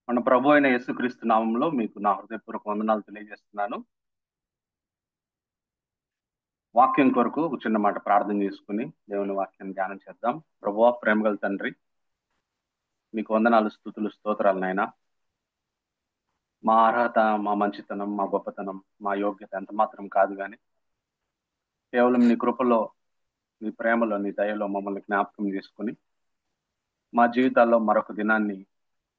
మన ప్రభు అయిన యేసుక్రీస్తు నామంలో మీకు నా హృదయపూర్వక వందనాలు తెలియజేస్తున్నాను. వాక్యం కొరకు ఒక చిన్న మాట ప్రార్థన చేసుకుని దేవుని వాక్యాన్ని ధ్యానం చేద్దాం. ప్రభువా, ప్రేమగల తండ్రి, మీకు వందనాలు, స్తుతులు, స్తోత్రాలు నాయనా. మా అర్హత, మా మంచితనం, మా గొప్పతనం, మా యోగ్యత ఎంత మాత్రం కాదు కానీ కేవలం నీ కృపలో, నీ ప్రేమలో, నీ దయలో మమ్మల్ని జ్ఞాపకం చేసుకుని మా జీవితాల్లో మరొక దినాన్ని,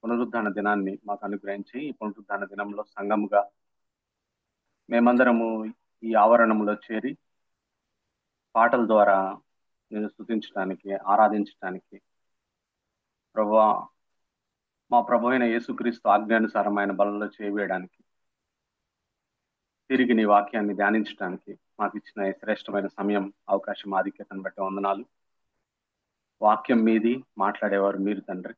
పునరుద్ధాన దినాన్ని మాకు అనుగ్రహించి ఈ పునరుద్ధాన దినంలో సంఘముగా మేమందరము ఈ ఆవరణంలో చేరి పాటల ద్వారా నేను స్తుతించడానికి, ఆరాధించడానికి ప్రభువా, మా ప్రభు అయిన యేసుక్రీస్తు ఆజ్ఞానుసారమైన బలలో చేయవేయడానికి, తిరిగి నీ వాక్యాన్ని ధ్యానించడానికి మాకు ఇచ్చిన ఈ శ్రేష్టమైన సమయం, అవకాశం, ఆధిక్యతను బట్టి వందనాలు. వాక్యం మీది, మాట్లాడేవారు మీరు తండ్రి.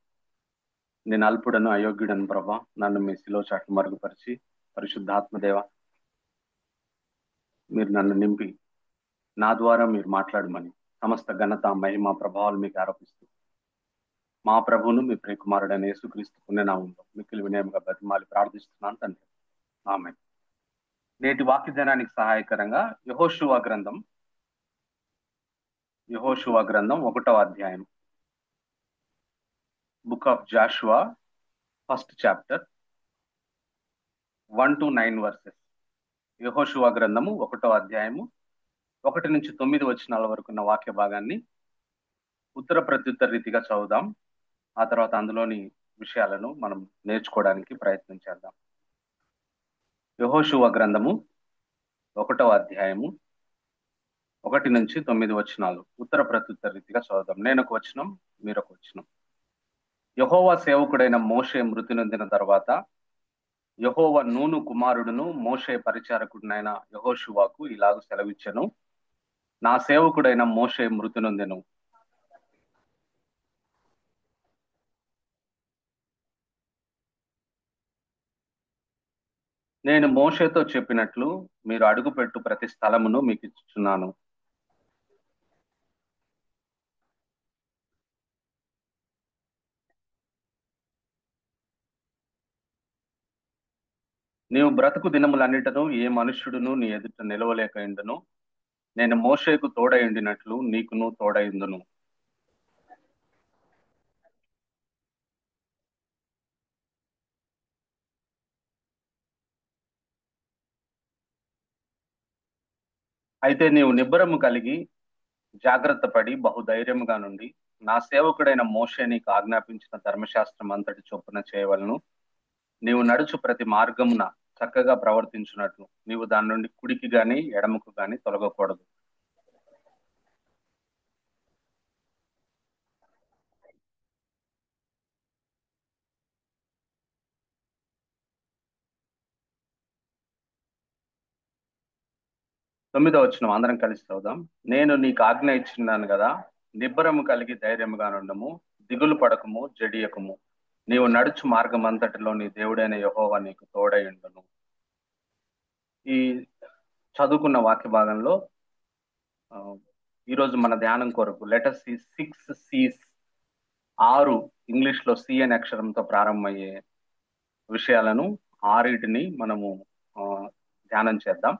నేను అల్పుడను, అయోగ్యుడను ప్రభా. నన్ను మీ శిలో చాట్లు మరుగుపరిచి, పరిశుద్ధాత్మదేవ మీరు నన్ను నింపి నా ద్వారా మీరు మాట్లాడమని సమస్త ఘనత, మహిమ, ప్రభావాలు మీకు ఆరోపిస్తూ మా ప్రభువును మీ ప్రియకుమారుడైన యేసుక్రీస్తు పుణ్యనామంలో మిక్కిలి వినయముగా బతిమాలి ప్రార్థిస్తున్నాను తండ్రి. ఆమేన్. నేటి వాక్యధ్యానానికి సహాయకరంగా యెహోషువ గ్రంథం 1వ అధ్యాయం, book of Jashuva, first chapter, 1 to 9 versus. యెహోషువ గ్రంథము 1వ అధ్యాయము 1 నుంచి 9 వచనాల వరకు ఉన్న వాక్య భాగాన్ని ఉత్తర ప్రత్యుత్తర రీతిగా చదువుదాం. ఆ తర్వాత అందులోని విషయాలను మనం నేర్చుకోవడానికి ప్రయత్నం చేద్దాం. యెహోషువ గ్రంథము 1వ అధ్యాయము 1 నుంచి 9 వచనాలు ఉత్తర ప్రత్యుత్తర రీతిగా చదువుదాం. నేను ఒక వచనం, మీరు ఒక వచనం. యెహోవా సేవకుడైన మోషే మృతి నొందిన తర్వాత యెహోవా నూను కుమారుడును మోషే పరిచారకుడినైన యెహోషువకు ఇలాగ సెలవిచ్చెను. నా సేవకుడైన మోషే మృతి నొందెను. నేను మోషేతో చెప్పినట్లు మీరు అడుగుపెట్టు ప్రతి స్థలమును మీకు ఇచ్చుచున్నాను. నీవు బ్రతుకు దినములన్నిటను ఏ మనుష్యుడును నీ ఎదుట నిలవలేకయుండును. నేను మోషేకు తోడయుండినట్లు నీకును తోడయుందును. అయితే నీవు నిబ్బరము కలిగి జాగ్రత్త పడి బహుధైర్యముగా నుండి నా సేవకుడైన మోషే నీకు ఆజ్ఞాపించిన ధర్మశాస్త్రం అంతటి చొప్పున చేయవలను. నీవు నడుచు ప్రతి మార్గమున చక్కగా ప్రవర్తించున్నట్లు నీవు దాని నుండి కుడికి గాని ఎడమకు గాని తొలగకూడదు. తొమ్మిదో వచనం అందరం కలిసి చదువుదాం. నేను నీకు ఆజ్ఞ ఇచ్చిన్నాను కదా, నిబ్బరము కలిగి ధైర్యముగా నుండము, దిగులు పడకము, జడియకము. నీవు నడుచు మార్గం అంతటిలో నీ దేవుడైన యెహోవా నీకు తోడై ఉండును. ఈ చదువుకున్న వాక్య భాగంలో ఆ, ఈరోజు మన ధ్యానం కొరకు లెటర్ సి 6 C's, 6 ఇంగ్లీష్ లో సి అనే అక్షరంతో ప్రారంభమయ్యే విషయాలను ఆరిటిని మనము ఆ, ధ్యానం చేద్దాం.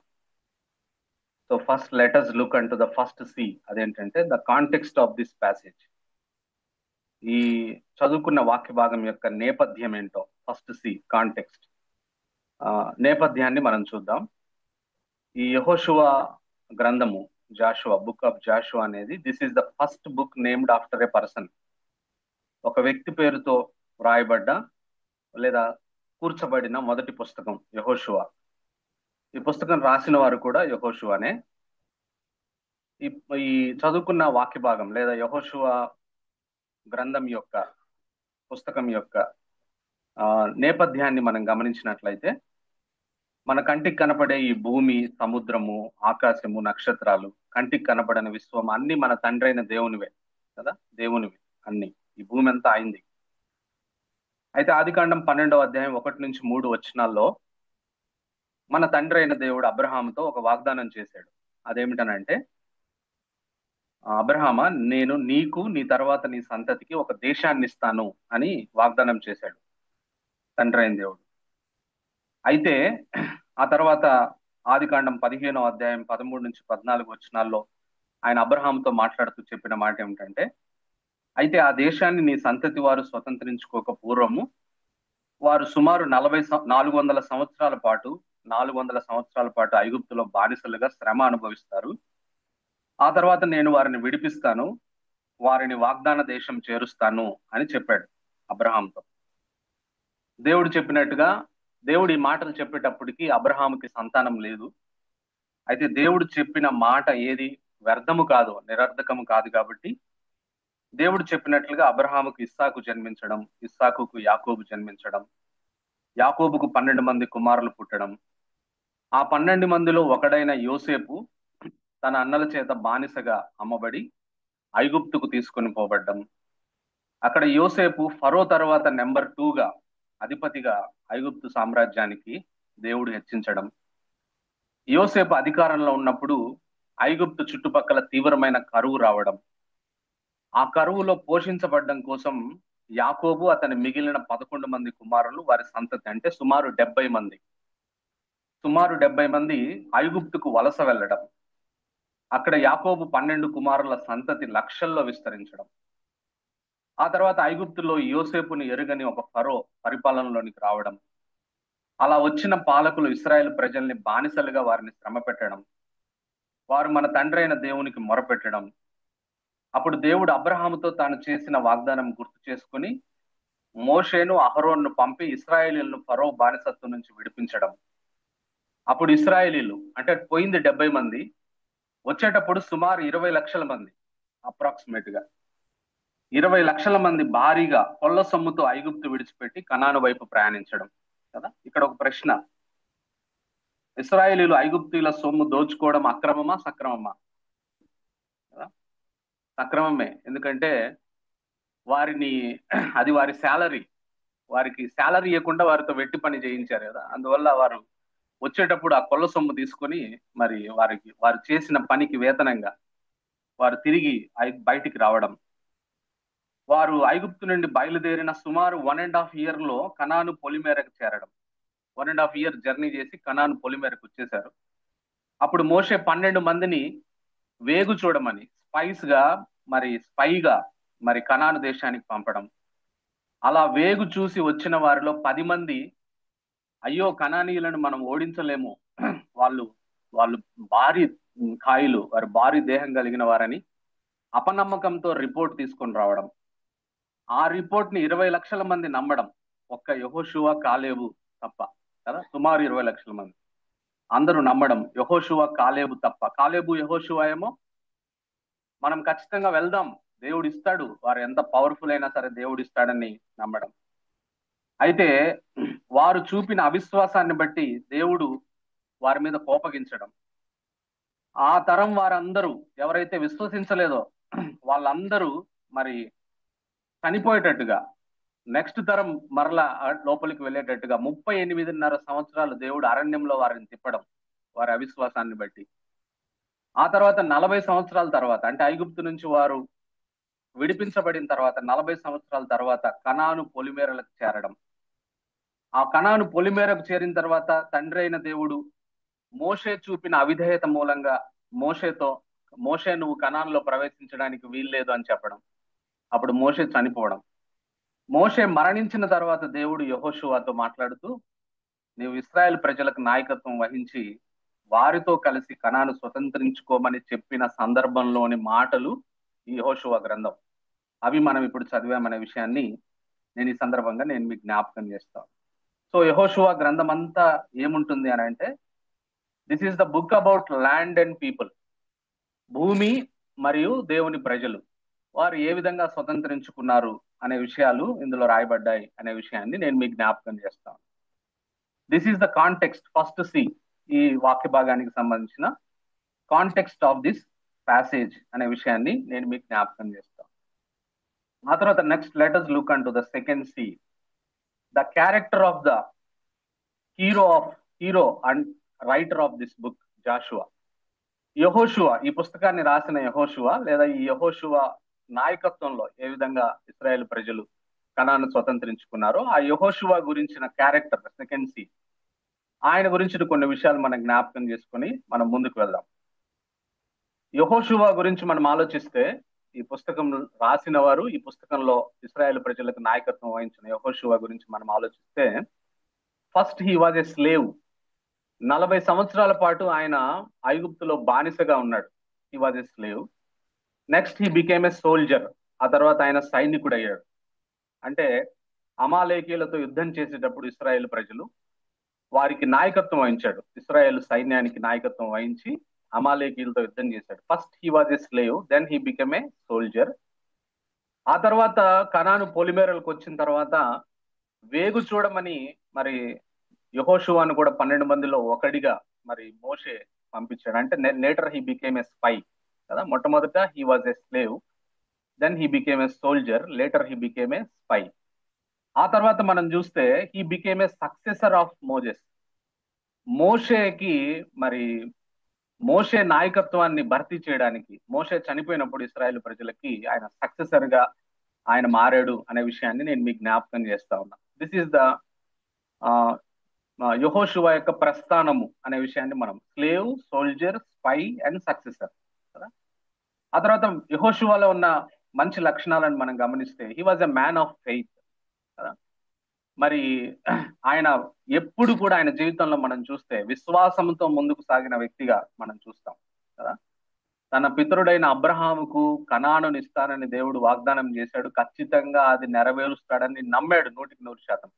So first let's look into the first C. అదేంటంటే the context of this passage. ఈ చదువుకున్న వాక్య భాగం యొక్క నేపథ్యం ఏంటో ఫస్ట్ సి, కాంటెక్స్ట్. నేపథ్యాన్ని మనం చూద్దాం. ఈ యెహోషువ గ్రంథము, జాషువా, బుక్ ఆఫ్ జాషువా అనేది this is the first book named after A person. ఒక వ్యక్తి పేరుతో వ్రాయబడ్డ లేదా కూర్చబడిన మొదటి పుస్తకం యెహోషువ. ఈ పుస్తకం రాసిన వారు కూడా యెహోషువనే. ఈ ఈ చదువుకున్న వాక్య భాగం లేదా యెహోషువ గ్రంథం యొక్క, పుస్తకం యొక్క నేపథ్యాన్ని మనం గమనించినట్లయితే మన కంటికి కనపడే ఈ భూమి, సముద్రము, ఆకాశము, నక్షత్రాలు, కంటికి కనపడని విశ్వం అన్ని మన తండ్రి అయిన దేవునివే కదా, దేవునివి అన్ని. ఈ భూమి అంతా అయింది. అయితే ఆదికాండం 12వ అధ్యాయం 1 నుంచి 3 వచనాల్లో మన తండ్రి అయిన దేవుడు అబ్రహాముతో ఒక వాగ్దానం చేశాడు. అదేమిటనంటే, అబ్రహామా, నేను నీకు నీ తర్వాత నీ సంతతికి ఒక దేశాన్ని ఇస్తాను అని వాగ్దానం చేశాడు. తండ్రి అయిన దేవుడు. అయితే ఆ తర్వాత ఆదికాండం 15వ అధ్యాయం 13 నుంచి 14 వచనాల్లో ఆయన అబ్రహాంతో మాట్లాడుతూ చెప్పిన మాట ఏమిటంటే, అయితే ఆ దేశాన్ని నీ సంతతి వారు స్వతంత్రించుకోక పూర్వము వారు సుమారు 400 సంవత్సరాల పాటు 400 సంవత్సరాల పాటు ఐగుప్తులో బానిసలుగా శ్రమ అనుభవిస్తారు. ఆ తర్వాత నేను వారిని విడిపిస్తాను, వారిని వాగ్దాన దేశం చేరుస్తాను అని చెప్పాడు అబ్రహాంతో. దేవుడు చెప్పినట్టుగా దేవుడు ఈ మాటలు చెప్పేటప్పటికి అబ్రహాముకి సంతానం లేదు. అయితే దేవుడు చెప్పిన మాట ఏది వ్యర్థము కాదు, నిరర్ధకము కాదు కాబట్టి దేవుడు చెప్పినట్లుగా అబ్రహాముకు ఇస్సాకు జన్మించడం, ఇస్సాకుకు యాకోబు జన్మించడం, యాకోబుకు 12 మంది కుమారులు పుట్టడం, ఆ 12 మందిలో ఒకడైన యోసేపు తన అన్నల చేత బానిసగా అమ్మబడి ఐగుప్తుకు తీసుకొని పోబడ్డం, అక్కడ యోసేపు ఫరో తర్వాత నెంబర్ 2గా అధిపతిగా ఐగుప్తు సామ్రాజ్యానికి దేవుడు హెచ్చించడం, యోసేపు అధికారంలో ఉన్నప్పుడు ఐగుప్తు చుట్టుపక్కల తీవ్రమైన కరువు రావడం, ఆ కరువులో పోషించబడ్డం కోసం యాకోబు అతని మిగిలిన 11 మంది కుమారులు వారి సంతతి అంటే సుమారు 70 మంది ఐగుప్తుకు వలస వెళ్ళడం, అక్కడ యాకోబు 12 కుమారుల సంతతి లక్షల్లో విస్తరించడం, ఆ తర్వాత ఐగుప్తులో యోసేపుని ఎరుగని ఒక ఫరో పరిపాలనలోనికి రావడం, అలా వచ్చిన పాలకులు ఇశ్రాయేల్ ప్రజల్ని బానిసలుగా వారిని శ్రమ పెట్టడం, వారు మన తండ్రి అయిన దేవునికి మొరపెట్టడం, అప్పుడు దేవుడు అబ్రహాముతో తాను చేసిన వాగ్దానం గుర్తు చేసుకుని మోషేను అహరోన్ను పంపి ఇశ్రాయేలీలను ఫరో బానిసత్వం నుంచి విడిపించడం. అప్పుడు ఇశ్రాయేలీలు అంటే పోయింది 70 మంది, వచ్చేటప్పుడు సుమారు 20 లక్షల మంది, అప్రాక్సిమేట్ గా 20 లక్షల మంది భారీగా కొల్ల సొమ్ముతో ఐగుప్తు విడిచిపెట్టి కనాను వైపు ప్రయాణించడం కదా. ఇక్కడ ఒక ప్రశ్న, ఇశ్రాయేలీలు ఐగుప్తీయుల సొమ్ము దోచుకోవడం అక్రమమా సక్రమమా? కదా, సక్రమమే. ఎందుకంటే వారిని అది వారి శాలరీ, వారికి శాలరీ ఇవ్వకుండా వారితో వెట్టి పని చేయించారు కదా. అందువల్ల వారు వచ్చేటప్పుడు ఆ కొల్ల సొమ్ము తీసుకొని మరి వారు చేసిన పనికి వేతనంగా వారు తిరిగి బయటికి రావడం, వారు ఐగుప్తు నుండి బయలుదేరిన సుమారు 1.5 year లో కనాను పొలిమేరకు చేరడం, 1.5 year జర్నీ చేసి కనాను పొలిమేరకు వచ్చేశారు. అప్పుడు మోషే 12 మందిని వేగు చూడమని స్పైగా మరి కనాను దేశానికి పంపడం, అలా వేగు చూసి వచ్చిన వారిలో 10 మంది అయ్యో కనానీయులను మనం ఓడించలేము, వాళ్ళు వాళ్ళు భారీ కాయలు, వారు భారీ దేహం కలిగిన వారని అపనమ్మకంతో రిపోర్ట్ తీసుకొని రావడం, ఆ రిపోర్ట్ ని 20 లక్షల మంది నమ్మడం, ఒక్క యెహోషువ కాలేబు తప్ప కదా, సుమారు 20 లక్షల మంది అందరూ నమ్మడం, యెహోషువ కాలేబు తప్ప. కాలేబు యెహోషువ ఏమో మనం ఖచ్చితంగా వెళ్దాం, దేవుడు ఇస్తాడు, వారు ఎంత పవర్ఫుల్ అయినా సరే దేవుడు ఇస్తాడని నమ్మడం. అయితే వారు చూపిన అవిశ్వాసాన్ని బట్టి దేవుడు వారి మీద కోపగించడం, ఆ తరం వారందరూ ఎవరైతే విశ్వసించలేదో వాళ్ళందరూ మరి చనిపోయేటట్టుగా, నెక్స్ట్ తరం మరలా లోపలికి వెళ్ళేటట్టుగా 38.5 సంవత్సరాలు దేవుడు అరణ్యంలో వారిని తిప్పడం వారి అవిశ్వాసాన్ని బట్టి. ఆ తర్వాత 40 సంవత్సరాల తర్వాత అంటే ఐగుప్తు నుంచి వారు విడిపించబడిన తర్వాత 40 సంవత్సరాల తర్వాత కనాను పొలిమేరలకు చేరడం, ఆ కనాను పొలిమేరకు చేరిన తర్వాత తండ్రి అయిన దేవుడు మోషే చూపిన అవిధేయత మూలంగా మోషే నువ్వు కనాన్లో ప్రవేశించడానికి వీల్లేదు అని చెప్పడం, అప్పుడు మోషే చనిపోవడం. మోషే మరణించిన తర్వాత దేవుడు యెహోషువతో మాట్లాడుతూ నీవు ఇశ్రాయేల్ ప్రజలకు నాయకత్వం వహించి వారితో కలిసి కనాను స్వతంత్రించుకోమని చెప్పిన సందర్భంలోని మాటలు ఈ యెహోషువ గ్రంథం. అవి మనం ఇప్పుడు చదివామనే విషయాన్ని నేను ఈ సందర్భంగా మీకు జ్ఞాపకం చేస్తాను. సో యెహోషువ గ్రంథం అంతా ఏముంటుంది అని అంటే, this is the book about land and people, భూమి మరియు దేవుని ప్రజలు వారు ఏ విధంగా స్వతంత్రించుకున్నారు అనే విషయాలు ఇందులో రాయబడ్డాయి అనే విషయాన్ని నేను మీకు జ్ఞాపకం చేస్తాను. This is the context, first see ఈ వాక్య భాగానికి సంబంధించిన కాంటెక్స్ట్ ఆఫ్ దిస్ ప్యాసేజ్ అనే విషయాన్ని నేను మీకు జ్ఞాపకం చేస్తాను. ఆ తర్వాత next let us look into the second see, the character of the hero and writer of this book, Joshua. యెహోషువ, ఈ పుస్తకాన్ని రాసిన యెహోషువ లేదా ఈ యెహోషువ నాయకత్వంలో ఏ విధంగా ఇశ్రాయేల్ ప్రజలు కనాను స్వతంత్రించుకున్నారో ఆ యెహోషువ గురించిన క్యారెక్టర్ సెకండ్ సి, ఆయన గురించిన కొన్ని విషయాలు మనం జ్ఞాపకం చేసుకుని మనం ముందుకు వెళ్దాం. యెహోషువ గురించి మనం ఆలోచిస్తే, ఈ పుస్తకం రాసిన వారు, ఈ పుస్తకంలో ఇశ్రాయేలు ప్రజలకు నాయకత్వం వహించిన యెహోషువ గురించి మనం ఆలోచిస్తే, first he was a slave. 40 సంవత్సరాల పాటు ఆయన ఐగుప్తులో బానిసగా ఉన్నాడు. He was a slave. Next he became a soldier. ఆ తర్వాత ఆయన సైనికుడు అయ్యాడు. అంటే అమాలేకీయులతో యుద్ధం చేసేటప్పుడు ఇశ్రాయేలు ప్రజలు వారికి నాయకత్వం వహించాడు. ఇశ్రాయేల్ సైన్యానికి నాయకత్వం వహించి అమాలేకీయులతో యుద్ధం చేశాడు. First he was a slave, then he become a soldier. ఆ తర్వాత కనాను పొలిమేరలకు వచ్చిన తర్వాత వేగు చూడమని మరి యెహోషువను కూడా 12 మందిలో ఒకడిగా మరి మోషే పంపించాడు. అంటే later he became a spy కదా. మొట్టమొదట he was a slave, then he became a soldier, later he became a spy. ఆ తర్వాత మనం చూస్తే he became a successor of Moses. మోషేకి మరి మోషే నాయకత్వాన్ని భర్తీ చేయడానికి, మోషే చనిపోయినప్పుడు ఇశ్రాయేల్ ప్రజలకి ఆయన సక్సెసర్ గా ఆయన మారాడు అనే విషయాన్ని నేను మీకు జ్ఞాపకం చేస్తా ఉన్నా. దిస్ ఈస్ ద యెహోషువ యొక్క ప్రస్థానము అనే విషయాన్ని మనం slave, soldier, spy and successor కదా. ఆ తర్వాత యెహోషువలో ఉన్న మంచి లక్షణాలను మనం గమనిస్తే he was a man of faith కదా. మరి ఆయన ఎప్పుడు కూడా ఆయన జీవితంలో మనం చూస్తే విశ్వాసంతో ముందుకు సాగిన వ్యక్తిగా మనం చూస్తాం కదా. తన పితరుడైన అబ్రహాముకు కనానుని ఇస్తానని దేవుడు వాగ్దానం చేశాడు. ఖచ్చితంగా అది నెరవేరుస్తాడని నమ్మాడు 100%.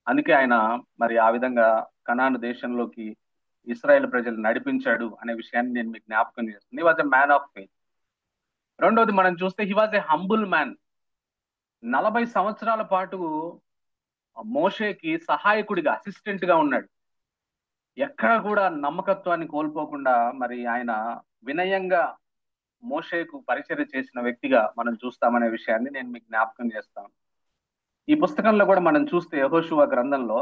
అందుకే ఆయన మరి ఆ విధంగా కనాను దేశంలోకి ఇశ్రాయేల్ ప్రజలు నడిపించాడు అనే విషయాన్ని నేను మీకు జ్ఞాపకం చేస్తుంది. He was a man of faith. రెండోది మనం చూస్తే he was a humble man. 40 సంవత్సరాల పాటు మోషేకి సహాయకుడిగా, అసిస్టెంట్ గా ఉన్నాడు. ఎక్కడ కూడా నమ్మకత్వాన్ని కోల్పోకుండా మరి ఆయన వినయంగా మోషేకు పరిచర్య చేసిన వ్యక్తిగా మనం చూస్తామనే విషయాన్ని నేను మీకు జ్ఞాపకం చేస్తాను. ఈ పుస్తకంలో కూడా మనం చూస్తే యెహోషువ గ్రంథంలో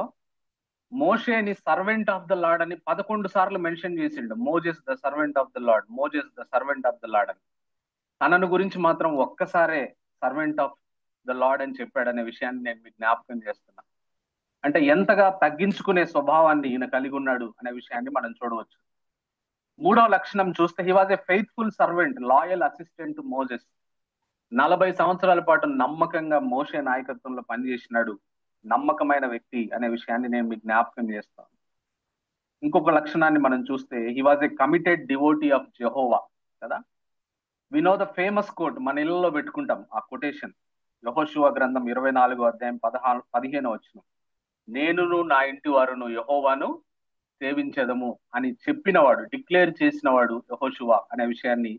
మోషేని సర్వెంట్ ఆఫ్ ద లార్డ్ అని 11 సార్లు మెన్షన్ చేసిండు. Moses the servant of the lord, Moses the servant of the lord అని. తనను గురించి మాత్రం ఒక్కసారే సర్వెంట్ ఆఫ్ ద లార్డ్ అని చెప్పాడనే విషయాన్ని నేను మీకు జ్ఞాపకం చేస్తున్నా. అంటే ఎంతగా తగ్గించుకునే స్వభావాన్ని ఈయన కలిగి ఉన్నాడు అనే విషయాన్ని మనం చూడవచ్చు. మూడో లక్షణం చూస్తే he was a faithful servant, loyal assistant Moses. 40 సంవత్సరాల పాటు నమ్మకంగా మోషే నాయకత్వంలో పనిచేసినాడు, నమ్మకమైన వ్యక్తి అనే విషయాన్ని నేను మీకు జ్ఞాపకం చేస్తాను. ఇంకొక లక్షణాన్ని మనం చూస్తే he was a committed devotee of Jehovah కదా. We know the famous quote, మన ఇళ్లలో పెట్టుకుంటాం ఆ కొటేషన్. యెహోషువ గ్రంథం 24వ అధ్యాయం 15వ వచనం, నేనును నా ఇంటి వారును యెహోవాను సేవించదము అని చెప్పినవాడు, డిక్లేర్ చేసినవాడు యెహోషువ అనే విషయాన్ని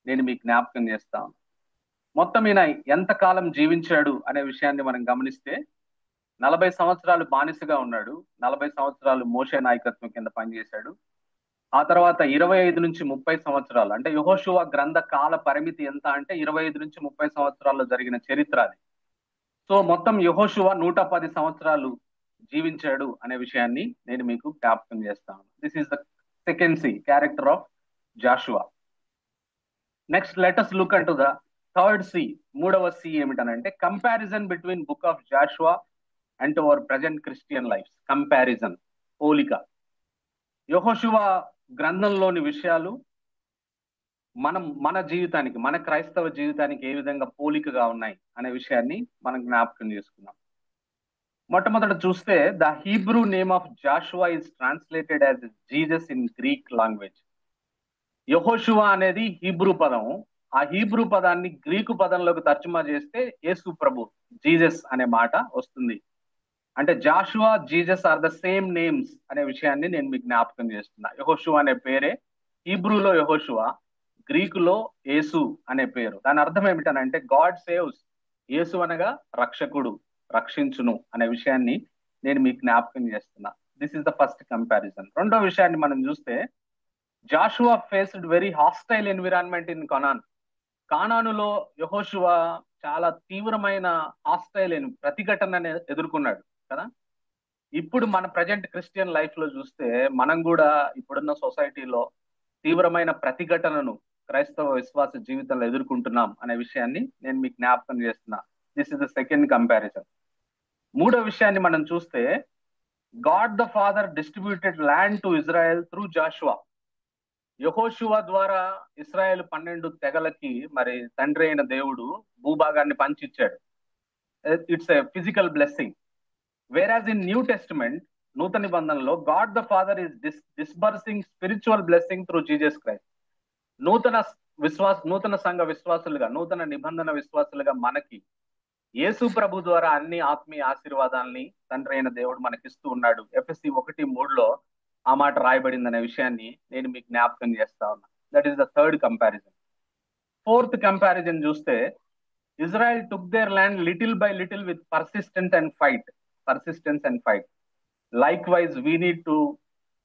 నేను మీకు జ్ఞాపకం చేస్తాను. మొత్తం ఈయన ఎంతకాలం జీవించాడు అనే విషయాన్ని మనం గమనిస్తే 40 సంవత్సరాలు బానిసగా ఉన్నాడు, 40 సంవత్సరాలు మోషే నాయకత్వం కింద పనిచేశాడు. ఆ తర్వాత 25 నుంచి 30 సంవత్సరాలు, అంటే యెహోషువ గ్రంథ కాల పరిమితి ఎంత అంటే 25 నుంచి 30 సంవత్సరాల్లో జరిగిన చరిత్ర అది. సో మొత్తం యెహోషువ 110 సంవత్సరాలు జీవించాడు అనే విషయాన్ని నేను మీకు జ్ఞాపకం చేస్తాను. This is the second C, character of Joshua. Next let us look into the third C. మూడవ సి ఏమిటనంటే comparison between book of Joshua and our present Christian life. Comparison, పోలిక. యెహోషువ గ్రంథంలోని విషయాలు మన జీవితానికి, మన క్రైస్తవ జీవితానికి ఏ విధంగా పోలికగా ఉన్నాయి అనే విషయాన్ని మనం జ్ఞాపకం చేసుకున్నాం. మొట్టమొదట చూస్తే the Hebrew name of Joshua is translated as Jesus in Greek language. యెహోషువ అనేది హీబ్రూ పదం. ఆ హీబ్రూ పదాన్ని గ్రీకు పదంలోకి తర్జుమా చేస్తే యేసు ప్రభు, జీసస్ అనే మాట వస్తుంది. అంటే Joshua, Jesus are the same names అనే విషయాన్ని నేను మీకు జ్ఞాపకం చేస్తున్నా. యెహోషువ అనే పేరే హీబ్రూలో యెహోషువ, గ్రీకులో యేసు అనే పేరు. దాని అర్థం ఏమిటనంటే గాడ్ సేవ్స్. యేసు అనగా రక్షకుడు, రక్షించును అనే విషయాన్ని నేను మీకు జ్ఞాపకం చేస్తున్నా. This is the first comparison. రెండో విషయాన్ని మనం చూస్తే Joshua faced very hostile environment in Canaan. కానానులో యెహోషువ చాలా తీవ్రమైన హాస్టైల్ ప్రతిఘటనని ఎదుర్కొన్నాడు కదా. ఇప్పుడు మన ప్రజెంట్ క్రిస్టియన్ లైఫ్ లో చూస్తే మనం కూడా ఇప్పుడున్న సొసైటీలో తీవ్రమైన ప్రతిఘటనను క్రైస్తవ విశ్వాస జీవితంలో ఎదుర్కొంటున్నాం అనే విషయాన్ని నేను మీకు జ్ఞాపకం చేస్తున్నా. This is the second comparison. మూడో విషయాన్ని మనం చూస్తే, God the father distributed land to Israel through Joshua. యెహోషువ ద్వారా ఇస్రాయేల్ 12 తెగలకి మరి తండ్రి అయిన దేవుడు భూభాగాన్ని పంచిచ్చాడు. It's a physical blessing. Whereas in New Testament, నూతన నిబంధనలో, God the Father is disbursing spiritual blessing through Jesus Christ. నూతన సంఘ విశ్వాసులుగా, నూతన నిబంధన విశ్వాసులుగా మనకి యేసు ప్రభు ద్వారా అన్ని ఆత్మీయ ఆశీర్వాదాలని తండ్రి అయిన దేవుడు మనకిస్తూ ఉన్నాడు. ఎఫ్ఎస్సి 1:3లో ఆ మాట రాయబడింది అనే విషయాన్ని నేను మీకు జ్ఞాపకం చేస్తా ఉన్నా. That is the third comparison. Fourth comparison చూస్తే, Israel took their land little by little with persistence and fight. Likewise, we need to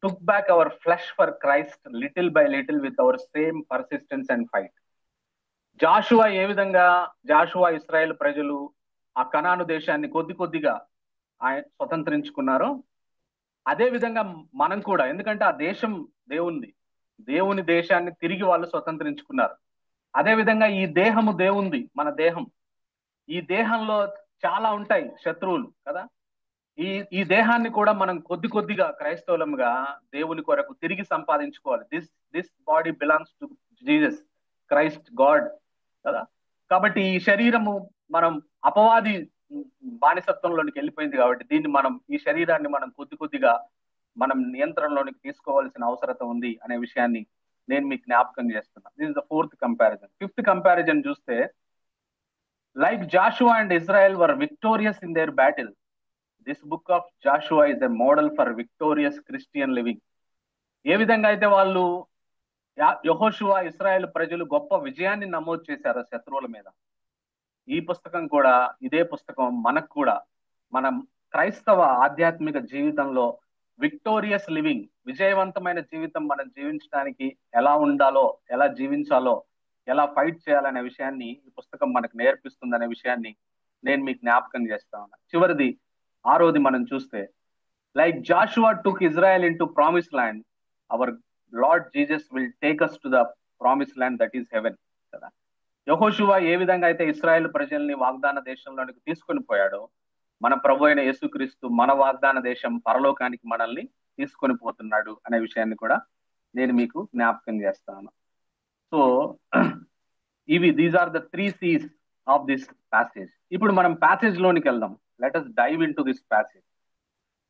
took back our flesh for Christ little by little with our same persistence and fight. Joshua ఏ విధంగా, Joshua Israel ప్రజలు ఆ కనాను దేశాన్ని కొద్ది కొద్దిగా ఆయన స్వతంత్రించుకున్నారో, అదే విధంగా మనం కూడా, ఎందుకంటే ఆ దేశం దేవుని దేశాన్ని తిరిగి వాళ్ళు స్వతంత్రించుకున్నారు. అదే విధంగా ఈ దేహము దేవుంది, మన దేహం. ఈ దేహంలో చాలా ఉంటాయి శత్రువులు కదా. ఈ దేహాన్ని కూడా మనం కొద్ది కొద్దిగా క్రైస్తవులంగా దేవుని కొరకు తిరిగి సంపాదించుకోవాలి. This body belongs to Jesus Christ, God కదా. కాబట్టి ఈ శరీరము మనం అపవాది బానిసత్వంలోనికి వెళ్ళిపోయింది కాబట్టి ఈ శరీరాన్ని మనం కొద్ది కొద్దిగా మనం నియంత్రణలోనికి తీసుకోవాల్సిన అవసరం ఉంది అనే విషయాన్ని నేను మీకు జ్ఞాపకం చేస్తున్నా. This is the fourth comparison. Fifth comparison చూస్తే, like Joshua and Israel were victorious in their battle, this book of Joshua is a model for victorious Christian living. ఏ విధంగా అయితే వాళ్ళు యెహోషువ ఇశ్రాయేలు ప్రజలు గొప్ప విజయాన్ని నమోదు చేశారు శత్రువుల మీద, ఈ పుస్తకం కూడా, ఇదే పుస్తకం మనకు కూడా మనం క్రైస్తవ ఆధ్యాత్మిక జీవితంలో విక్టోరియస్ లివింగ్, విజయవంతమైన జీవితం మనం జీవించడానికి ఎలా ఉండాలో, ఎలా జీవించాలో, ఎలా ఫైట్ చేయాలనే విషయాన్ని ఈ పుస్తకం మనకు నేర్పిస్తుంది అనే విషయాన్ని నేను మీకు జ్ఞాపకం చేస్తా ఉన్నా. చివరిది, ఆరోది మనం చూస్తే, like Joshua took Israel into promise land, our Lord Jesus will take us to the promise land, that is heaven కదా. యెహోషువ ఏ విధంగా అయితే ఇశ్రాయేల్ ప్రజల్ని వాగ్దాన దేశంలోనికి తీసుకొని పోయాడో, మన ప్రభు అయిన యేసుక్రీస్తు మన వాగ్దాన దేశం పరలోకానికి మనల్ని తీసుకొని పోతున్నాడు అనే విషయాన్ని కూడా నేను మీకు జ్ఞాపకం చేస్తాను. So these are the 3 C's of this passage. ఇప్పుడు మనం ప్యాసేజ్ లోనికి వెళ్దాం. Let us dive into this passage.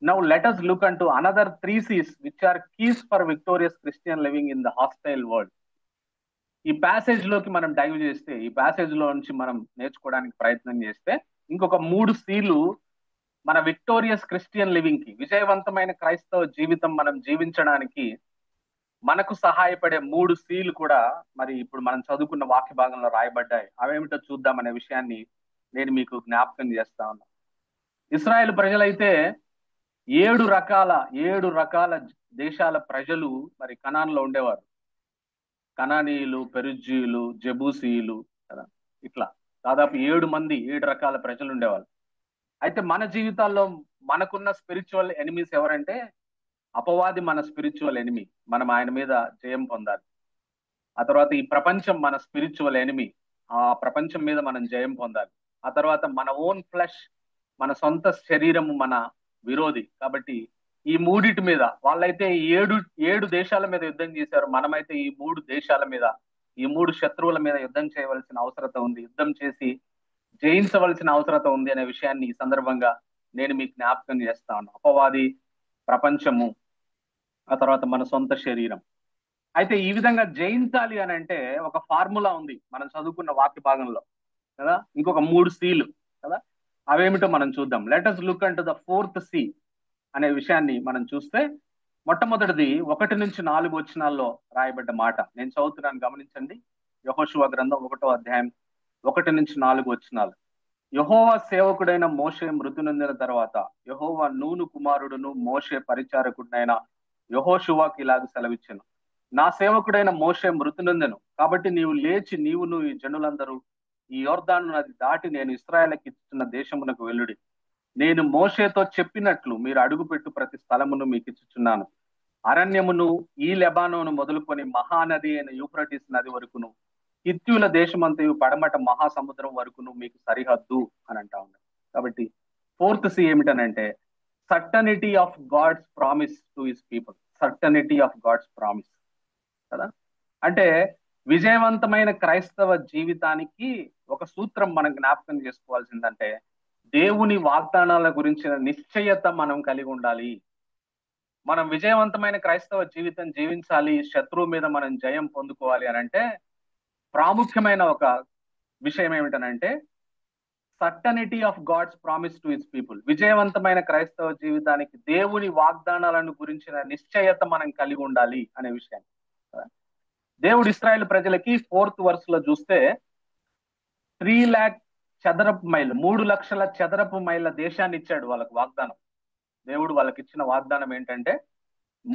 Now let us look into another 3 C's which are keys for victorious Christian living in the hostile world. ఈ passage లోకి మనం dive చేస్తే, ఈ passage లో నుంచి మనం నేర్చుకోవడానికి ప్రయత్నం చేస్తే, ఇంకొక 3 C'లు మన విక్టోరియస్ క్రిస్టియన్ లివింగ్ కి, విజయవంతమైన క్రైస్తవ జీవితం మనం జీవించడానికి మనకు సహాయపడే 3 C'లు కూడా మరి ఇప్పుడు మనం చదువుకున్న వాక్య భాగంలో రాయబడ్డాయి. అవేమిటో చూద్దాం అనే విషయాన్ని నేను మీకు జ్ఞాపకం చేస్తా ఉన్నా. ఇశ్రాయేల్ ప్రజలైతే 7 రకాల దేశాల ప్రజలు మరి కనాన్లో ఉండేవారు. కనానీయులు, పెరుజ్జీయులు, జెబూసీయులు కదా, ఇట్లా దాదాపు 7 రకాల ప్రజలు ఉండేవాళ్ళు. అయితే మన జీవితాల్లో మనకున్న స్పిరిచువల్ ఎనిమీస్ ఎవరంటే, అపవాది మన స్పిరిచువల్ ఎనిమీ, మనం ఆయన మీద జయం పొందాలి. ఆ తర్వాత ఈ ప్రపంచం మన స్పిరిచువల్ ఎనిమీ, ఆ ప్రపంచం మీద మనం జయం పొందాలి. ఆ తర్వాత మన ఓన్ ఫ్లెష్, మన సొంత శరీరము మన విరోధి. కాబట్టి ఈ మూడిటి మీద, వాళ్ళైతే 7 దేశాల మీద యుద్ధం చేశారు, మనమైతే ఈ 3 దేశాల మీద, ఈ 3 శత్రువుల మీద యుద్ధం చేయవలసిన అవసరం ఉంది, యుద్ధం చేసి జయించవలసిన అవసరం ఉంది అనే విషయాన్ని ఈ సందర్భంగా నేను మీకు జ్ఞాపకం చేస్తా ఉన్నా. అపవాది, ప్రపంచము, ఆ తర్వాత మన సొంత శరీరం. అయితే ఈ విధంగా జయించాలి అని అంటే ఒక ఫార్ములా ఉంది మనం చదువుకున్న వాక్య భాగంలో కదా, ఇంకొక 3 C'లు కదా. అవేమిటో మనం చూద్దాం. Let us look into the 4th C అనే విషయాన్ని మనం చూస్తే, మొట్టమొదటిది 1-4 వచనాల్లో రాయబడ్డ మాట నేను చదువుతున్నాను, గమనించండి. యెహోషువ గ్రంథం 1వ అధ్యాయం 1-4 వచనాలు. యెహోవా సేవకుడైన మోషే మృతి నొందిన తర్వాత యెహోవా నూను కుమారుడును మోషే పరిచారకుడైన యెహోషువాకి ఇలాగ సెలవిచ్చెను, నా సేవకుడైన మోషే మృతి నొందెను, కాబట్టి నీవు లేచి నీవును ఈ జనులందరూ ఈ యొర్దాను నది దాటి నేను ఇశ్రాయేలుకి ఇచ్చిన దేశమునకు వెళ్ళుడి. నేను మోషేతో చెప్పినట్లు మీరు అడుగుపెట్టు ప్రతి స్థలమును మీకు ఇచ్చుచున్నాను. అరణ్యమును, ఈ లెబానోను మొదలుకొని మహానది అయిన యూఫ్రటీస్ నది వరకును, హిత్యుల దేశమంతయు పడమట మహాసముద్రం వరకును మీకు సరిహద్దు అని అంటా ఉన్నాడు. కాబట్టి ఫోర్త్ సి ఏమిటనంటే certainty of God's promise to his people. Certainty of God's promise కదా. అంటే విజయవంతమైన క్రైస్తవ జీవితానికి ఒక సూత్రం మనం జ్ఞాపకం చేసుకోవాల్సిందంటే దేవుని వాగ్దానాల గురించిన నిశ్చయత మనం కలిగి ఉండాలి. మనం విజయవంతమైన క్రైస్తవ జీవితం జీవించాలి, శత్రువు మీద మనం జయం పొందుకోవాలి అని అంటే ప్రాముఖ్యమైన ఒక విషయం ఏమిటనంటే certainty of God's promise to his people. విజయవంతమైన క్రైస్తవ జీవితానికి దేవుని వాగ్దానాలను గురించిన నిశ్చయత మనం కలిగి ఉండాలి అనే విషయం. దేవుడు ఇశ్రాయేల్ ప్రజలకి 4th verse చూస్తే 3 lakh చదరపు మైళ్ళు, 3 లక్షల చదరపు మైళ్ళ దేశాన్ని ఇచ్చాడు వాళ్ళకు వాగ్దానం. దేవుడు వాళ్ళకి ఇచ్చిన వాగ్దానం ఏంటంటే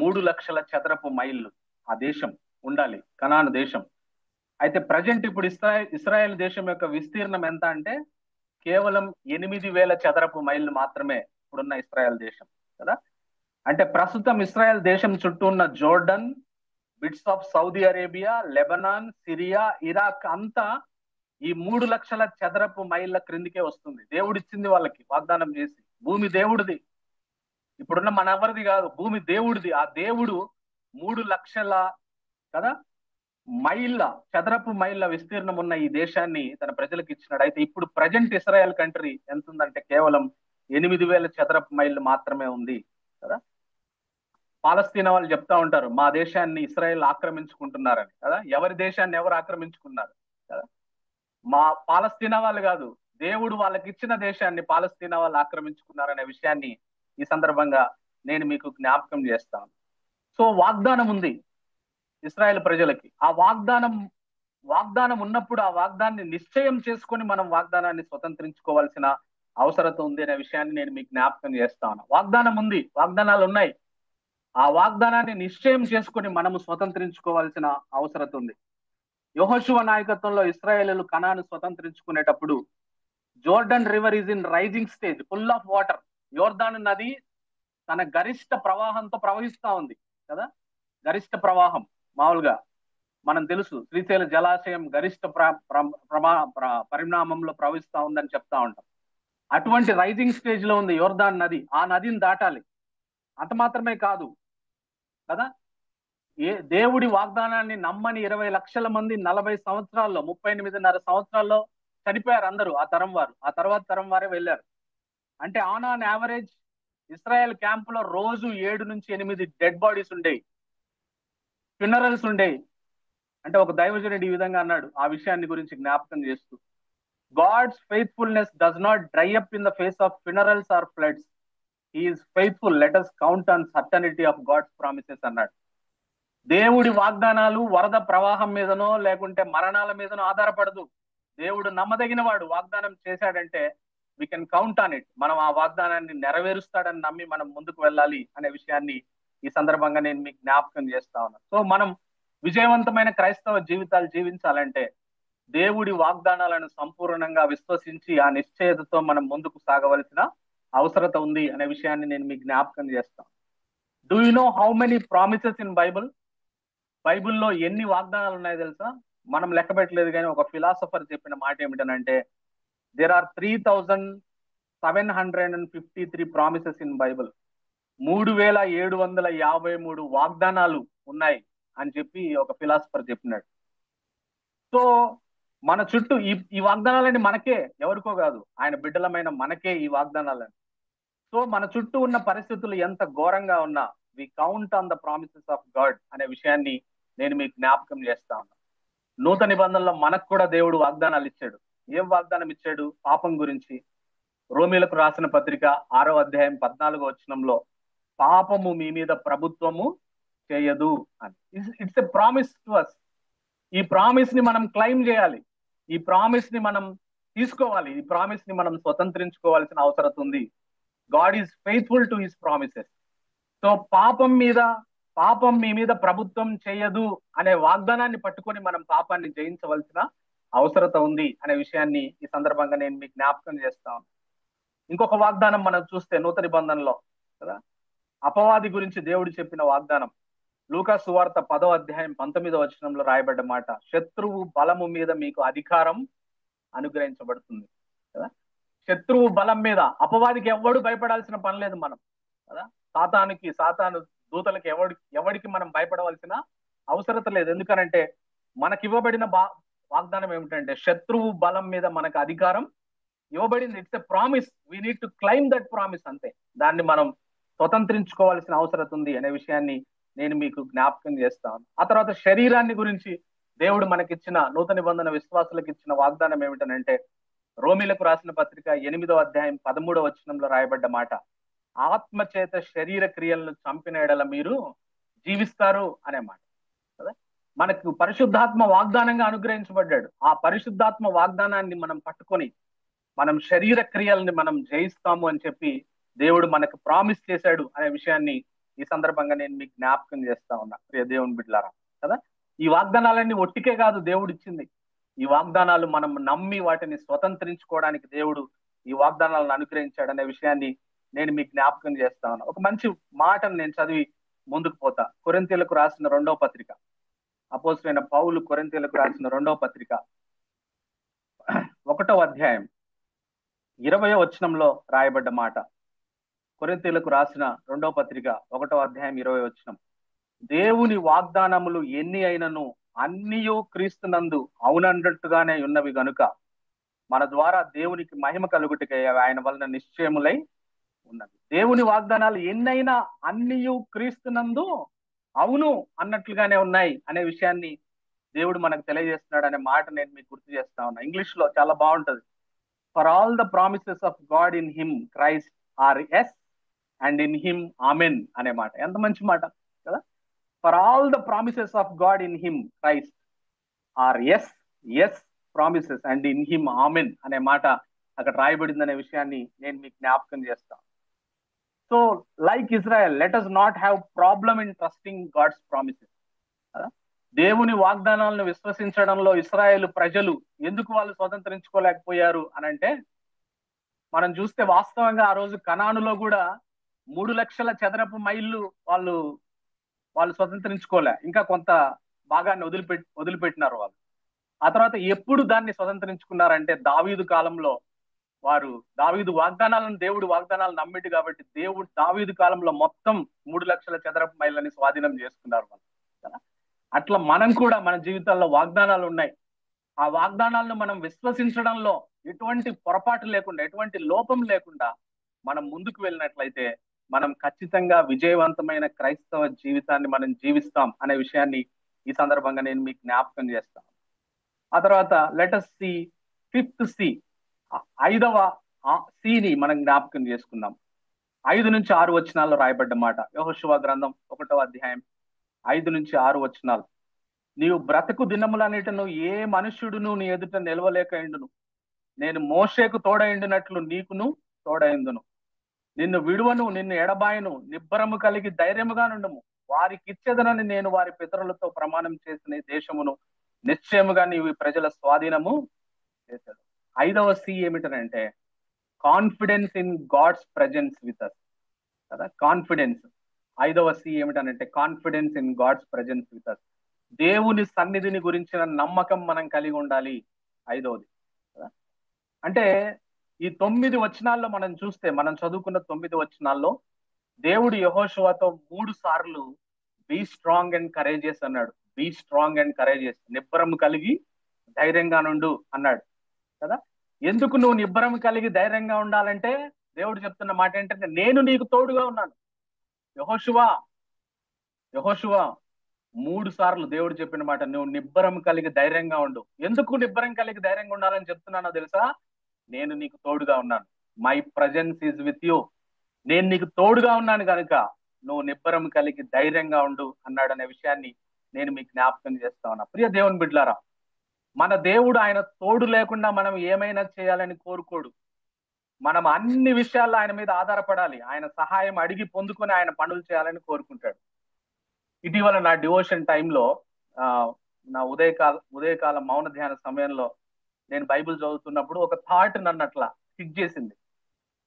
3 లక్షల చదరపు మైళ్ళు ఆ దేశం ఉండాలి, కనాను దేశం. అయితే ప్రజెంట్ ఇప్పుడు ఇస్రాయేల్ దేశం యొక్క విస్తీర్ణం ఎంత అంటే కేవలం 8,000 చదరపు మైళ్ళు మాత్రమే ఇప్పుడున్న ఇస్రాయేల్ దేశం కదా. అంటే ప్రస్తుతం ఇస్రాయేల్ దేశం చుట్టూ ఉన్న Jordan, bits of Saudi Arabia, Lebanon, Syria, Iraq అంతా ఈ 3 లక్షల చదరపు మైళ్ళ క్రిందికే వస్తుంది. దేవుడు ఇచ్చింది వాళ్ళకి వాగ్దానం చేసి. భూమి దేవుడిది, ఇప్పుడున్న మన ఎవరిది కాదు, భూమి దేవుడిది. ఆ దేవుడు 3 లక్షల కదా మైళ్ళ చదరపు మైళ్ళ విస్తీర్ణం ఉన్న ఈ దేశాన్ని తన ప్రజలకు ఇచ్చినాడు. అయితే ఇప్పుడు ప్రజెంట్ ఇస్రాయల్ కంట్రీ ఎంత ఉందంటే కేవలం 8,000 చదరపు మైళ్ళు మాత్రమే ఉంది కదా. పాలస్తీనా వాళ్ళు చెప్తా ఉంటారు మా దేశాన్ని ఇస్రాయల్ ఆక్రమించుకుంటున్నారని కదా. ఎవరి దేశాన్ని ఎవరు ఆక్రమించుకున్నారు కదా? మా పాలస్తీనా వాళ్ళు కాదు, దేవుడు వాళ్ళకి ఇచ్చిన దేశాన్ని పాలస్తీనా వాళ్ళు ఆక్రమించుకున్నారనే విషయాన్ని ఈ సందర్భంగా నేను మీకు జ్ఞాపకం చేస్తాను. సో వాగ్దానం ఉంది ఇస్రాయేల్ ప్రజలకి. ఆ వాగ్దానం ఉన్నప్పుడు ఆ వాగ్దానాన్ని నిశ్చయం చేసుకొని మనం వాగ్దానాన్ని స్వతంత్రించుకోవాల్సిన అవసరత ఉంది అనే విషయాన్ని నేను మీకు జ్ఞాపకం చేస్తాను. వాగ్దానం ఉంది, వాగ్దానాలు ఉన్నాయి. ఆ వాగ్దానాన్ని నిశ్చయం చేసుకొని మనము స్వతంత్రించుకోవాల్సిన అవసరత ఉంది. యెహోషువ నాయకత్వంలో ఇశ్రాయేలీయులు కనాను స్వతంత్రించుకునేటప్పుడు Jordan river is in rising stage, full of water. యోర్దాను నది తన గరిష్ట ప్రవాహంతో ప్రవహిస్తా ఉంది కదా. గరిష్ట ప్రవాహం మామూలుగా మనం తెలుసు, శ్రీశైల జలాశయం గరిష్ట పరిణామంలో ప్రవహిస్తా ఉందని చెప్తా ఉంటాం. అటువంటి రైజింగ్ స్టేజ్ లో ఉంది యోర్దాన్ నది. ఆ నదిని దాటాలి. అంత మాత్రమే కాదు కదా, దేవుడి వాగ్దానాన్ని నమ్మని 20 లక్షల మంది 40 సంవత్సరాల్లో 38.5 సంవత్సరాల్లో చనిపోయారు అందరూ. ఆ తరం వారు, ఆ తర్వాత తరం వారే వెళ్ళారు. అంటే ఆన్ యావరేజ్ ఇస్రాయెల్ క్యాంప్ లో రోజు 7 నుంచి 8 డెడ్ బాడీస్ ఉండేవి, ఫ్యూనరల్స్ ఉండేవి. అంటే ఒక దైవజనుడు ఈ విధంగా అన్నాడు ఆ విషయాన్ని గురించి జ్ఞాపకం చేస్తూ, God's faithfulness does not dry up in the face of funerals or floods. He is faithful, let us count on certainty of God's promises అన్నాడు. దేవుడి వాగ్దానాలు వరద ప్రవాహం మీదనో లేకుంటే మరణాల మీదనో ఆధారపడదు. దేవుడు నమ్మదగిన వాడు. వాగ్దానం చేశాడంటే we can count on it. మనం ఆ వాగ్దానాన్ని నెరవేరుస్తాడని నమ్మి మనం ముందుకు వెళ్ళాలి అనే విషయాన్ని ఈ సందర్భంగా నేను మీకు జ్ఞాపకం చేస్తా ఉన్నాను. సో మనం విజయవంతమైన క్రైస్తవ జీవితాలు జీవించాలంటే దేవుడి వాగ్దానాలను సంపూర్ణంగా విశ్వసించి ఆ నిశ్చయతతో మనం ముందుకు సాగవలసిన అవసరత ఉంది అనే విషయాన్ని నేను మీకు జ్ఞాపకం చేస్తాను. Do you know how many promises in Bible? బైబిల్లో ఎన్ని వాగ్దానాలు ఉన్నాయో తెలుసా? మనం లెక్క పెట్టలేదు, కానీ ఒక ఫిలాసఫర్ చెప్పిన మాట ఏమిటనంటే there are 3,753 promises in Bible. 3,753 వాగ్దానాలు ఉన్నాయి అని చెప్పి ఒక ఫిలాసఫర్ చెప్పినాడు. సో మన చుట్టూ ఈ వాగ్దానాలని మనకే, ఎవరికో కాదు, ఆయన బిడ్డలమైన మనకే ఈ వాగ్దానాలని. సో మన చుట్టూ ఉన్న పరిస్థితులు ఎంత ఘోరంగా ఉన్నా we count on the promises of God అనే విషయాన్ని నేను మీకు జ్ఞాపకం చేస్తా ఉన్నా. నూతన నిబంధనలో మనకు కూడా దేవుడు వాగ్దానాలు ఇచ్చాడు. ఏం వాగ్దానం ఇచ్చాడు? పాపం గురించి. రోమీలకు రాసిన పత్రిక 6వ అధ్యాయం 14వ వచనంలో పాపము మీ మీద ప్రభుత్వము చేయదు అని. It's a promise to us. ఈ ప్రామిస్ ని మనం క్లైమ్ చేయాలి, ఈ ప్రామిస్ ని మనం తీసుకోవాలి, ఈ ప్రామిస్ ని మనం స్వతంత్రించుకోవాల్సిన అవసరం ఉంది. God is faithful to his promises. So పాపం మీ మీద ప్రభుత్వం చేయదు అనే వాగ్దానాన్ని పట్టుకొని మనం పాపాన్ని జయించవలసిన అవసరత ఉంది అనే విషయాన్ని ఈ సందర్భంగా నేను మీకు జ్ఞాపకం చేస్తాను. ఇంకొక వాగ్దానం మనం చూస్తే నూతన నిబంధనలో కదా, అపవాది గురించి దేవుడు చెప్పిన వాగ్దానం లూకా సువార్త 10వ అధ్యాయం 19వ వచనంలో రాయబడ్డ మాట, శత్రువు బలము మీద మీకు అధికారం అనుగ్రహించబడుతుంది కదా. శత్రువు బలం మీద అపవాదికి ఎవడు భయపడాల్సిన పని లేదు మనం కదా. సాతాను దూతలకి ఎవడికి మనం భయపడవలసిన అవసరత లేదు. ఎందుకనంటే మనకి ఇవ్వబడిన వాగ్దానం ఏమిటంటే శత్రువు బలం మీద మనకు అధికారం ఇవ్వబడింది. It's a promise, we need to claim that promise, అంతే. దాన్ని మనం స్వతంత్రించుకోవాల్సిన అవసరం ఉంది అనే విషయాన్ని నేను మీకు జ్ఞాపకం చేస్తాను. ఆ తర్వాత శరీరాన్ని గురించి దేవుడు మనకిచ్చిన నూతన నిబంధన విశ్వాసులకు ఇచ్చిన వాగ్దానం ఏమిటనంటే రోమిలకు రాసిన పత్రిక 8వ అధ్యాయం 13వ వచనంలో రాయబడ్డ మాట, ఆత్మ చేత శరీర క్రియలను చంపిన ఎడల మీరు జీవిస్తారు అనే మాట కదా. మనకు పరిశుద్ధాత్మ వాగ్దానంగా అనుగ్రహించబడ్డాడు. ఆ పరిశుద్ధాత్మ వాగ్దానాన్ని మనం పట్టుకొని మనం శరీర క్రియల్ని మనం జయిస్తాము అని చెప్పి దేవుడు మనకు ప్రామిస్ చేశాడు అనే విషయాన్ని ఈ సందర్భంగా నేను మీకు జ్ఞాపకం చేస్తా ఉన్నా, ప్రియ దేవుని బిడ్డలారా కదా. ఈ వాగ్దానాలన్నీ ఒట్టికే కాదు దేవుడు ఇచ్చింది. ఈ వాగ్దానాలు మనం నమ్మి వాటిని స్వతంత్రించుకోవడానికి దేవుడు ఈ వాగ్దానాలను అనుగ్రహించాడు అనే విషయాన్ని నేను మీకు జ్ఞాపకం చేస్తా ఉన్నా. ఒక మంచి మాటను నేను చదివి ముందుకు పోతా. కొరింథీయులకు రాసిన 2వ పత్రిక, అపోస్తలుడైన పౌలు కొరింథీయులకు రాసిన 2వ పత్రిక 1వ అధ్యాయం 20వ వచనంలో రాయబడ్డ మాట. కొరింథీయులకు రాసిన 2వ పత్రిక 1వ అధ్యాయం 20వ వచనం, దేవుని వాగ్దానములు ఎన్ని అయినను అన్నియు క్రీస్తునందు అవునన్నట్టుగానే ఉన్నవి గనుక మన ద్వారా దేవునికి మహిమ కలుగుటకై ఆయన వలన నిశ్చయములై ఉన్నవి. దేవుని వాగ్దానాలు ఎన్నైనా అన్నియు క్రీస్తునందు అవును అన్నట్లుగానే ఉన్నాయి అనే విషయాన్ని దేవుడు మనకు తెలియజేస్తున్నాడు అనే మాట నేను మీకు గుర్తు చేస్తా ఉన్నా. ఇంగ్లీష్ లో చాలా బాగుంటది. For all the promises of God in him Christ are yes and in him amen అనే మాట. ఎంత మంచి మాట కదా. For all the promises of God in him Christ are yes promises and in him amen అనే మాట అక్కడ రాయబడింది అనే విషయాన్ని నేను మీకు జ్ఞాపకం చేస్తాను. So like Israel, let us not have problem in trusting God's promises. దేవుని వాగ్దానాలను విశ్వసించడంలో ఇశ్రాయేలు ప్రజలు ఎందుకు వాళ్ళు స్వతంత్రించుకోలేకపోయారు అనంటే, మనం చూస్తే వాస్తవంగా ఆ రోజు కనానులో కూడా 3 లక్షల చదరపు మైళ్ళు వాళ్ళు స్వతంత్రించుకోలే. ఇంకా కొంత భాగాన్ని వదిలిపెట్టినారు వాళ్ళు. ఆ తర్వాత ఎప్పుడు దాన్ని స్వతంత్రించుకున్నారంటే దావీదు కాలంలో. దావీదు దేవుడు వాగ్దానాలను నమ్మిండు కాబట్టి దావీదు కాలంలో మొత్తం 3 లక్షల చదరపు మైళ్ళని స్వాధీనం చేసుకున్నారు వాళ్ళు. అట్లా మనం కూడా మన జీవితాల్లో వాగ్దానాలు ఉన్నాయి. ఆ వాగ్దానాలను మనం విశ్వసించడంలో ఎటువంటి పొరపాటు లేకుండా, ఎటువంటి లోపం లేకుండా మనం ముందుకు వెళ్ళినట్లయితే మనం ఖచ్చితంగా విజయవంతమైన క్రైస్తవ జీవితాన్ని మనం జీవిస్తాం అనే విషయాన్ని ఈ సందర్భంగా నేను మీకు జ్ఞాపకం చేస్తాను. ఆ తర్వాత let us see 5th C, 5వ సిని మనం జ్ఞాపకం చేసుకుందాం. 5 నుంచి 6 వచనాల్లో రాయబడ్డ మాట, యెహోషువ గ్రంథం 1వ అధ్యాయం 5 నుంచి 6 వచనాలు. నీవు బ్రతుకు దినములన్నిటిను ఏ మనుష్యుడును నీ ఎదుట నిలవలేక ఎండును. నేను మోషేకు తోడైండినట్లు నీకును తోడైందును. నిన్ను విడువను, నిన్ను ఎడబాయను. నిబ్బరము కలిగి ధైర్యముగా నుండుము. వారికి ఇచ్చేదనని నేను వారి పితరులతో ప్రమాణం చేసిన దేశమును నిశ్చయముగా నీవు ప్రజల స్వాధీనము చేశాడు. 5వ సి ఏమిటనంటే confidence in God's presence with us కదా. కాన్ఫిడెన్స్. 5వ సి ఏమిటనంటే confidence in God's presence with us. దేవుని సన్నిధిని గురించిన నమ్మకం మనం కలిగి ఉండాలి. 5వది కదా. అంటే ఈ 9 వచనాల్లో మనం చూస్తే, మనం చదువుకున్న 9 వచనాల్లో దేవుడు యెహోషువతో 3 సార్లు బీ స్ట్రాంగ్ అండ్ కరేజియస్ అన్నాడు. బీ స్ట్రాంగ్ అండ్ కరేజియస్, నిబ్బరం కలిగి ధైర్యంగా నుండు అన్నాడు కదా. ఎందుకు నువ్వు నిబ్బరం కలిగి ధైర్యంగా ఉండాలంటే దేవుడు చెప్తున్న మాట ఏంటంటే నేను నీకు తోడుగా ఉన్నాను. యెహోషువ 3 సార్లు దేవుడు చెప్పిన మాట, నువ్వు నిబ్బరం కలిగి ధైర్యంగా ఉండు. ఎందుకు నిబ్బరం కలిగి ధైర్యంగా ఉండాలని చెప్తున్నానో తెలుసా? నేను నీకు తోడుగా ఉన్నాను. My presence is with you. నేను నీకు తోడుగా ఉన్నాను కనుక నువ్వు నిబ్బరం కలిగి ధైర్యంగా ఉండు అన్నాడు అనే విషయాన్ని నేను మీకు జ్ఞాపకం చేస్తా ఉన్నా. ప్రియ దేవుని బిడ్డలారా, మన దేవుడు ఆయన తోడు లేకుండా మనం ఏమైనా చేయాలని కోరుకోడు. మనం అన్ని విషయాల్లో ఆయన మీద ఆధారపడాలి. ఆయన సహాయం అడిగి పొందుకొని ఆయన పనులు చేయాలని కోరుకుంటాడు. ఇటీవల నా డివోషన్ టైంలో నా ఉదయకాల మౌన ధ్యాన సమయంలో నేను బైబిల్ చదువుతున్నప్పుడు ఒక థాట్ నన్ను అట్లా హిట్ చేసింది.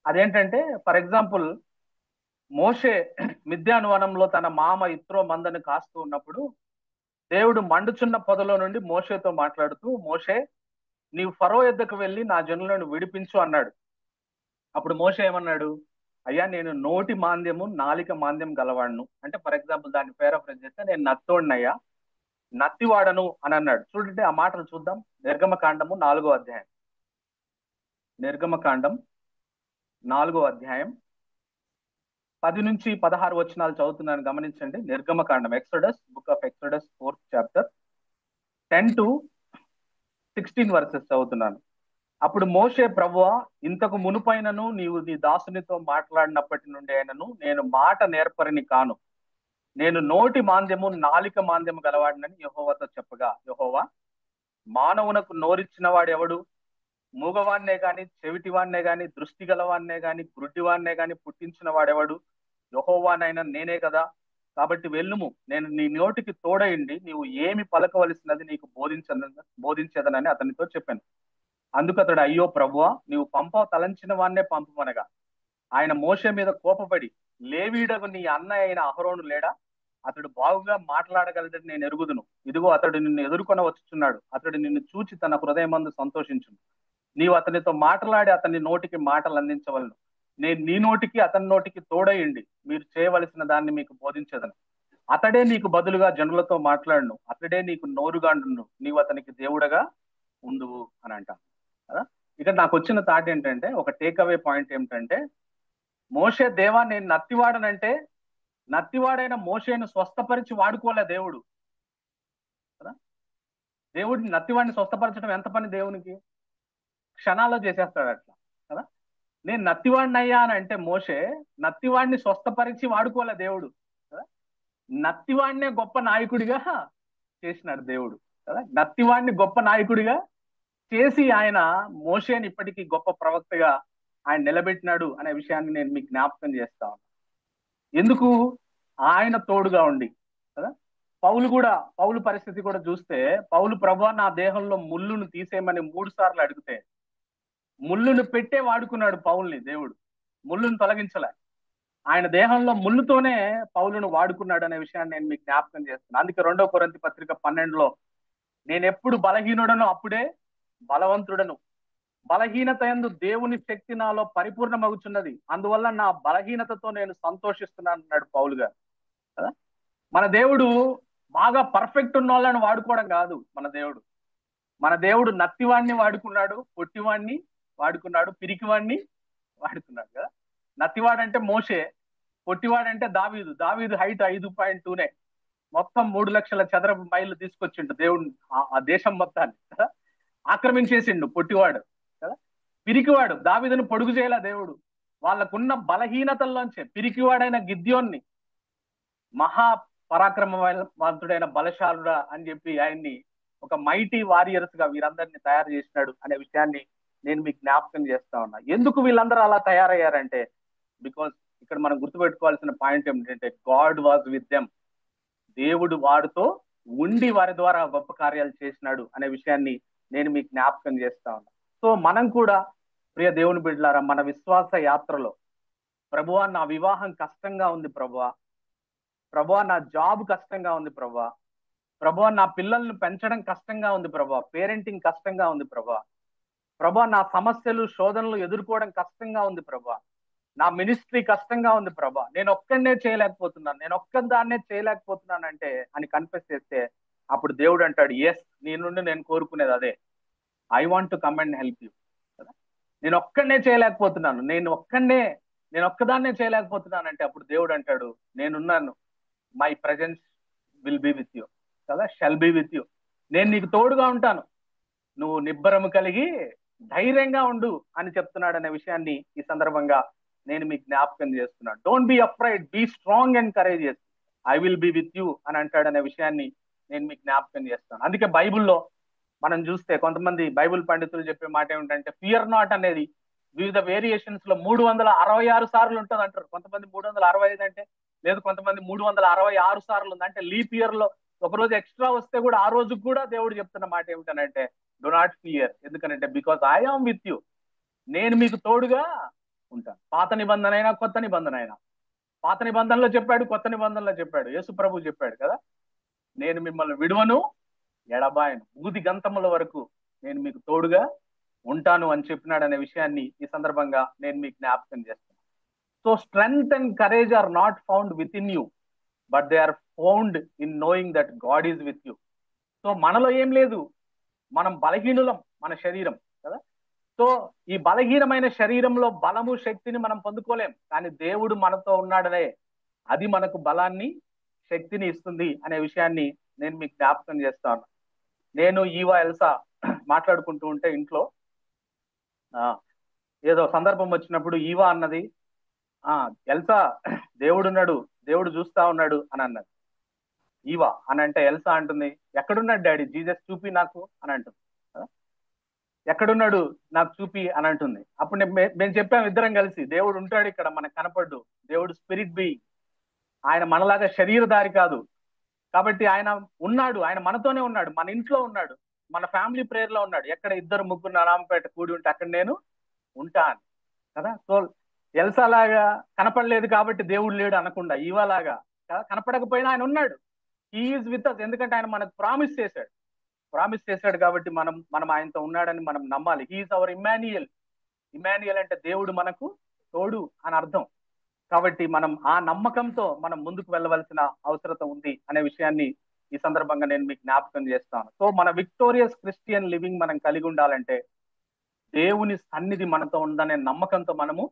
అదేంటంటే, ఫర్ ఎగ్జాంపుల్ మోషే మిద్యాను వనంలో తన మామ ఇత్రో మందని కాస్తూ ఉన్నప్పుడు దేవుడు మండుచున్న పొదలో నుండి మోషేతో మాట్లాడుతూ, మోషే, నీవు ఫరో యొద్దకు వెళ్ళి నా జనులను విడిపించు అన్నాడు. అప్పుడు మోషే ఏమన్నాడు? అయ్యా, నేను నోటి మాంద్యము నాలిక మాంద్యం గలవాడును. అంటే ఫర్ ఎగ్జాంపుల్ దాన్ని పేరాఫ్రేజ్ చేస్తే, నేను నత్తోడినయ్యా, నత్తివాడను అని అన్నాడు. చూడండి ఆ మాటలు చూద్దాం. నిర్గమకాండము 4వ అధ్యాయం. నిర్గమకాండం 4వ అధ్యాయం 10 నుంచి 16 వచనాలు చదువుతున్నాను, గమనించండి. నిర్గమకాండం, exodus, book of exodus 4th chapter 10 to 16 versus చదువుతున్నాను. అప్పుడు మోషే, ప్రభువా, ఇంతకు మునుపైనను నీవు నీ దాసునితో మాట్లాడినప్పటి నుండి అయినను నేను మాట నేర్పరిని కాను. నేను నోటి మాంద్యము నాలిక మాంద్యము గలవాడినని యెహోవాతో చెప్పగా, యెహోవా, మానవునకు నోరిచ్చిన వాడెవడు? మూగవాన్నే గాని, చెవిటివాన్నే గాని, దృష్టి గలవాన్నే గాని, గుడ్డివాన్నే గాని పుట్టించిన వాడెవడు? యెహోవానైనా నేనే కదా. కాబట్టి వెళ్ళుము, నేను నీ నోటికి తోడయిండి నీవు ఏమి పలకవలసినది నీకు బోధించదనని అతనితో చెప్పాను. అందుకు అతడు, అయ్యో ప్రభువా, నీవు తలంచిన వాన్నే పంపమనగా, ఆయన మోషే మీద కోపపడి, లేవీయుడగు నీ అన్న అయిన అహరోను లేడా? అతడు బాగుగా మాట్లాడగలడని నేను ఎరుగుదును. ఇదిగో అతడు నిన్ను ఎదుర్కొన వచ్చుచున్నాడు. అతడు నిన్ను చూచి తన హృదయమందు సంతోషించును. నీవు అతనితో మాట్లాడి అతని నోటికి మాటలు అందించవలను. నేను నీ నోటికి అతని నోటికి తోడయండి మీరు చేయవలసిన దాన్ని మీకు బోధించదను. అతడే నీకు బదులుగా జనులతో మాట్లాడును. అతడే నీకు నోరుగాండును. నీవు అతనికి దేవుడగా ఉండువు అని అంట కదా. ఇక్కడ నాకు వచ్చిన థాట్ ఏంటంటే, ఒక టేక్ అవే పాయింట్ ఏమిటంటే, మోషే, దేవా నేను నత్తివాడనంటే నత్తివాడైన మోషేను స్వస్థపరిచి వాడుకోలే దేవుడు కదా. దేవుడిని నత్తివాడిని స్వస్థపరచడం ఎంత పని దేవునికి? క్షణాల్లో చేసేస్తాడు అట్లా కదా. నేను నత్తివాడిని అయ్యా అని అంటే మోషే నత్తివాడిని స్వస్థపరిచి వాడుకోలే దేవుడు కదా. నత్తివాడినే గొప్ప నాయకుడిగా చేసినాడు దేవుడు కదా. నత్తివాడిని గొప్ప నాయకుడిగా చేసి ఆయన మోషేని ఇప్పటికీ గొప్ప ప్రవక్తగా ఆయన నిలబెట్టినాడు అనే విషయాన్ని నేను మీకు జ్ఞాపకం చేస్తా ఉన్నాను. ఎందుకు? ఆయన తోడుగా ఉండి కదా. పౌలు పరిస్థితి కూడా చూస్తే, పౌలు, ప్రభువా నా దేహంలో ముళ్ళును తీసేయమని 3 సార్లు అడిగితే ముళ్ళును పెట్టే వాడుకున్నాడు పౌల్ని దేవుడు. ముళ్ళును తొలగించలే. ఆయన దేహంలో ముళ్ళుతోనే పౌలును వాడుకున్నాడు అనే విషయాన్ని నేను మీకు జ్ఞాపకం చేస్తున్నాను. అందుకే 2వ కొరింథీ పత్రిక 12లో, నేను ఎప్పుడు బలహీనుడను అప్పుడే బలవంతుడను, బలహీనత యందు దేవుని శక్తి నాలో పరిపూర్ణమగుచున్నది, అందువల్ల నా బలహీనతతో నేను సంతోషిస్తున్నాను అన్నాడు పౌలు గారు కదా. మన దేవుడు బాగా పర్ఫెక్ట్ ఉన్న వాళ్ళని వాడుకోవడం కాదు. మన దేవుడు నత్తివాణ్ణి వాడుకున్నాడు, పొట్టివాణ్ణి వాడుకున్నాడు, పిరికివాణ్ణి వాడుకున్నాడు కదా. నత్తివాడంటే మోషే, పొట్టివాడంటే దావీదు హైట్ 5.2నే, మొత్తం 3 లక్షల చదరపు మైళ్ళు తీసుకొచ్చిండు దేవుడు ఆ దేశం మొత్తాన్ని కదా. ఆక్రమించేసిండు పొట్టివాడు కదా. పిరికివాడు దావీదును పొడుగు చేయలే దేవుడు. వాళ్ళకున్న బలహీనతల్లోంచే పిరికివాడైన గిద్యోన్ని మహా పరాక్రమవంతుడైన బలశాలుడా అని చెప్పి ఆయన్ని ఒక మైటీ వారియర్స్ గా వీరందరినీ తయారు చేసినాడు అనే విషయాన్ని నేను మీకు జ్ఞాపకం చేస్తా ఉన్నా. ఎందుకు వీళ్ళందరూ అలా తయారయ్యారంటే, బికాస్ ఇక్కడ మనం గుర్తుపెట్టుకోవాల్సిన పాయింట్ ఏమిటంటే, గాడ్ వాజ్ విత్ దెమ్. దేవుడు వారితో ఉండి వారి ద్వారా గొప్ప కార్యాలు చేసినాడు అనే విషయాన్ని నేను మీకు జ్ఞాపకం చేస్తా ఉన్నా. సో మనం కూడా ప్రియ దేవుని బిడ్డలారా, మన విశ్వాస యాత్రలో, ప్రభువా నా వివాహం కష్టంగా ఉంది, ప్రభువా నా జాబ్ కష్టంగా ఉంది, ప్రభువా నా పిల్లల్ని పెంచడం కష్టంగా ఉంది, పేరెంటింగ్ కష్టంగా ఉంది, ప్రభువా నా సమస్యలు శోధనలు ఎదుర్కోవడం కష్టంగా ఉంది, నా మినిస్ట్రీ కష్టంగా ఉంది, నేను ఒక్కనే చేయలేకపోతున్నాను అంటే అని కన్ఫెస్ చేస్తే, అప్పుడు దేవుడు అంటాడు, ఎస్, నీ నుండి నేను కోరుకునేది అదే, I want to come and help you కదా. నేను ఒక్కదాన్నే చేయలేకపోతున్నాను అంటే అప్పుడు దేవుడు అంటాడు, నేనున్నాను, my presence will be with you కదా, షల్ బి విత్ యూ. నేను నీకు తోడుగా ఉంటాను, నువ్వు నిబ్బరము కలిగి ధైర్యంగా ఉండు అని చెప్తున్నాడు అనే విషయాన్ని ఈ సందర్భంగా నేను మీకు జ్ఞాపకం చేస్తున్నాను. Don't be afraid, be strong and courageous, I will be with you అని అంటాడు అనే విషయాన్ని నేను మీకు జ్ఞాపకం చేస్తాను. అందుకే బైబిల్లో మనం చూస్తే కొంతమంది బైబిల్ పండితులు చెప్పే మాట ఏమిటంటే, ఫియర్ నాట్ అనేది వివిధ వేరియేషన్స్ లో 366 సార్లు ఉంటుంది అంటారు. కొంతమంది 365 అంటే, లేదు కొంతమంది 366 సార్లు ఉంది అంటే, లీప్ ఇయర్ లో ఒక రోజు ఎక్స్ట్రా వస్తే కూడా ఆ రోజు కూడా దేవుడు చెప్తున్న మాట ఏమిటనంటే, డు నాట్ ఫియర్, ఎందుకంటే because I am with you, నేను మీకు తోడుగా ఉంటాను. పాత నిబంధన అయినా కొత్త నిబంధన అయినా పాత నిబంధనలో చెప్పాడు, కొత్త నిబంధనలో చెప్పాడు, యేసు ప్రభు చెప్పాడు కదా, నేను మిమ్మల్ని విడువను ఎడబాయను, బూది గంతముల వరకు నేను మీకు తోడుగా ఉంటాను అని చెప్పినాడు అనే విషయాన్ని ఈ సందర్భంగా నేను మీకు జ్ఞాపకం చేస్తాను. So strength and courage are not found within you, but they are found in knowing that God is with you. So మనలో ఏం లేదు, మనం బలహీనులం, మన శరీరం కదా. సో ఈ బలహీనమైన శరీరంలో బలము శక్తిని మనం పొందుకోలేం, కానీ దేవుడు మనతో ఉన్నాడనే అది మనకు బలాన్ని శక్తిని ఇస్తుంది అనే విషయాన్ని నేను మీకు జ్ఞాపకం చేస్తాను. నేను ఈవా ఎల్సా మాట్లాడుకుంటూ ఉంటే ఇంట్లో ఏదో సందర్భం వచ్చినప్పుడు ఈవా అన్నది, ఎల్సా దేవుడున్నాడు, దేవుడు చూస్తా ఉన్నాడు అని అన్నది. ఈవా అని అంటే ఎల్సా అంటుంది, ఎక్కడున్నాడు డాడీ, జీసస్ చూపి నాకు అని అంటుంది. ఎక్కడున్నాడు నాకు చూపి అని అంటుంది. అప్పుడు మేము చెప్పాము ఇద్దరం కలిసి, దేవుడు ఉంటాడు ఇక్కడ, మనకు కనపడ్డు, దేవుడు స్పిరిట్ బీయింగ్, ఆయన మనలాగా శరీరధారి కాదు. కాబట్టి ఆయన ఉన్నాడు, ఆయన మనతోనే ఉన్నాడు, మన ఇంట్లో ఉన్నాడు, మన ఫ్యామిలీ ప్రేయర్ లో ఉన్నాడు. ఎక్కడ ఇద్దరు ముగ్గురు నారాంపేట కూడి ఉంటే అక్కడ నేను ఉంటాను కదా. సో ఎల్సా లాగా కనపడలేదు కాబట్టి దేవుడు లేడు అనకుండా, ఈవాలాగా కదా, కనపడకపోయినా ఆయన ఉన్నాడు, హీఈస్ విత్ అస్. ఎందుకంటే ఆయన మనకు ప్రామిస్ చేశాడు కాబట్టి మనం ఆయనతో ఉన్నాడని మనం నమ్మాలి. He is our Emmanuel. ఇమాన్యుయల్ అంటే దేవుడు మనకు తోడు అని అర్థం. కాబట్టి మనం ఆ నమ్మకంతో మనం ముందుకు వెళ్ళవలసిన అవసరత ఉంది అనే విషయాన్ని ఈ సందర్భంగా నేను మీకు జ్ఞాపకం చేస్తాను. సో మన విక్టోరియస్ క్రిస్టియన్ లివింగ్ మనం కలిగి ఉండాలంటే దేవుని సన్నిధి మనతో ఉందనే నమ్మకంతో మనము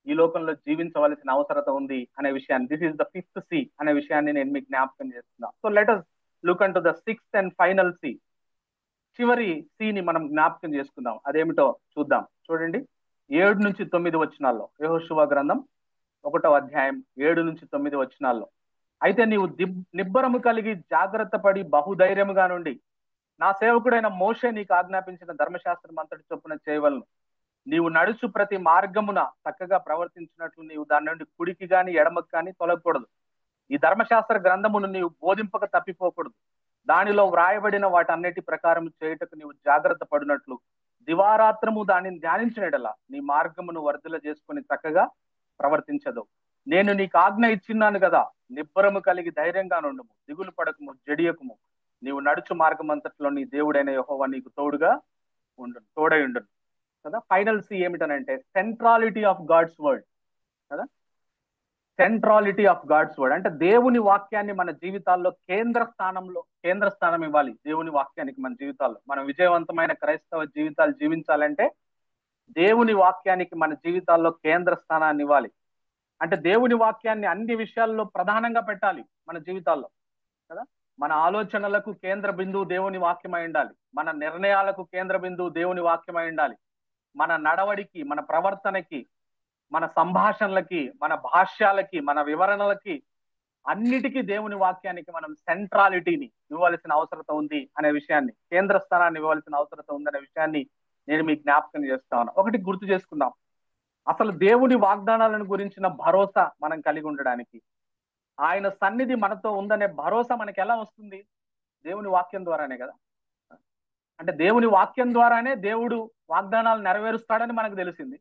ఈ లోకంలో జీవించవలసిన అవసరత ఉంది అనే విషయాన్ని, this is the 5th C అనే విషయాన్ని నేను మీకు జ్ఞాపకం చేస్తున్నా. So let us look into the 6th and final C. చివరి సిని మనం జ్ఞాపకం చేసుకుందాం, అదేమిటో చూద్దాం. చూడండి, 7-9 వచనాల్లో, యెహోషువ గ్రంథం 1వ అధ్యాయం 7-9 వచనాల్లో, అయితే నీవు నిబ్బరము కలిగి జాగ్రత్త పడి బహుధైర్యముగా నుండి నా సేవకుడైన మోషే నీకు ఆజ్ఞాపించిన ధర్మశాస్త్రం అంతటి చొప్పున చేయవలను. నీవు నడుచు ప్రతి మార్గమున చక్కగా ప్రవర్తించినట్లు నీవు దాని నుండి కుడికి గాని ఎడమకు కానీ తొలగకూడదు. ఈ ధర్మశాస్త్ర గ్రంథమును నీవు బోధింపక తప్పిపోకూడదు. దానిలో వ్రాయబడిన వాటన్నిటి ప్రకారం చేయుటకు నీవు జాగ్రత్త పడినట్లు దివారాత్రము దానిని ధ్యానించినడలా నీ మార్గమును వర్ధల చేసుకుని చక్కగా ప్రవర్తించదు. నేను నీకు ఆజ్ఞ ఇచ్చిన్నాను కదా, నిబ్బరము కలిగి ధైర్యంగా నుండుము, దిగులు పడకము, జడియకుము. నీవు నడుచు మార్గం అంతట్లో నీ దేవుడైన యెహోవా నీకు తోడై ఉండును కదా. ఫైనల్ సి ఏమిటనంటే సెంట్రాలిటీ ఆఫ్ గాడ్స్ వర్డ్ కదా. సెంట్రాలిటీ ఆఫ్ గాడ్స్ వర్డ్ అంటే దేవుని వాక్యాన్ని మన జీవితాల్లో కేంద్ర స్థానం ఇవ్వాలి. దేవుని వాక్యానికి మన జీవితాల్లో, మనం విజయవంతమైన క్రైస్తవ జీవితాలు జీవించాలంటే దేవుని వాక్యానికి మన జీవితాల్లో కేంద్ర స్థానాన్ని ఇవ్వాలి. అంటే దేవుని వాక్యాన్ని అన్ని విషయాల్లో ప్రధానంగా పెట్టాలి మన జీవితాల్లో కదా. మన ఆలోచనలకు కేంద్ర బిందువు దేవుని వాక్యమై ఉండాలి, మన నిర్ణయాలకు కేంద్ర బిందువు దేవుని వాక్యమై ఉండాలి, మన నడవడికి, మన ప్రవర్తనకి, మన సంభాషణలకి, మన భాష్యాలకి, మన వివరణలకి, అన్నిటికీ దేవుని వాక్యానికి మనం సెంట్రాలిటీని ఇవ్వవలసిన అవసరత ఉంది అనే విషయాన్ని, కేంద్ర స్థానాన్ని ఇవ్వవలసిన అవసరత ఉందనే విషయాన్ని నేను మీకు జ్ఞాపకం చేస్తాను. ఒకటి గుర్తు చేసుకుందాం, అసలు దేవుని వాగ్దానాలను గురించిన భరోసా మనం కలిగి ఉండడానికి, ఆయన సన్నిధి మనతో ఉందనే భరోసా మనకి ఎలా వస్తుంది? దేవుని వాక్యం ద్వారానే కదా. అంటే దేవుని వాక్యం ద్వారానే దేవుడు వాగ్దానాలు నెరవేరుస్తాడని మనకు తెలిసింది,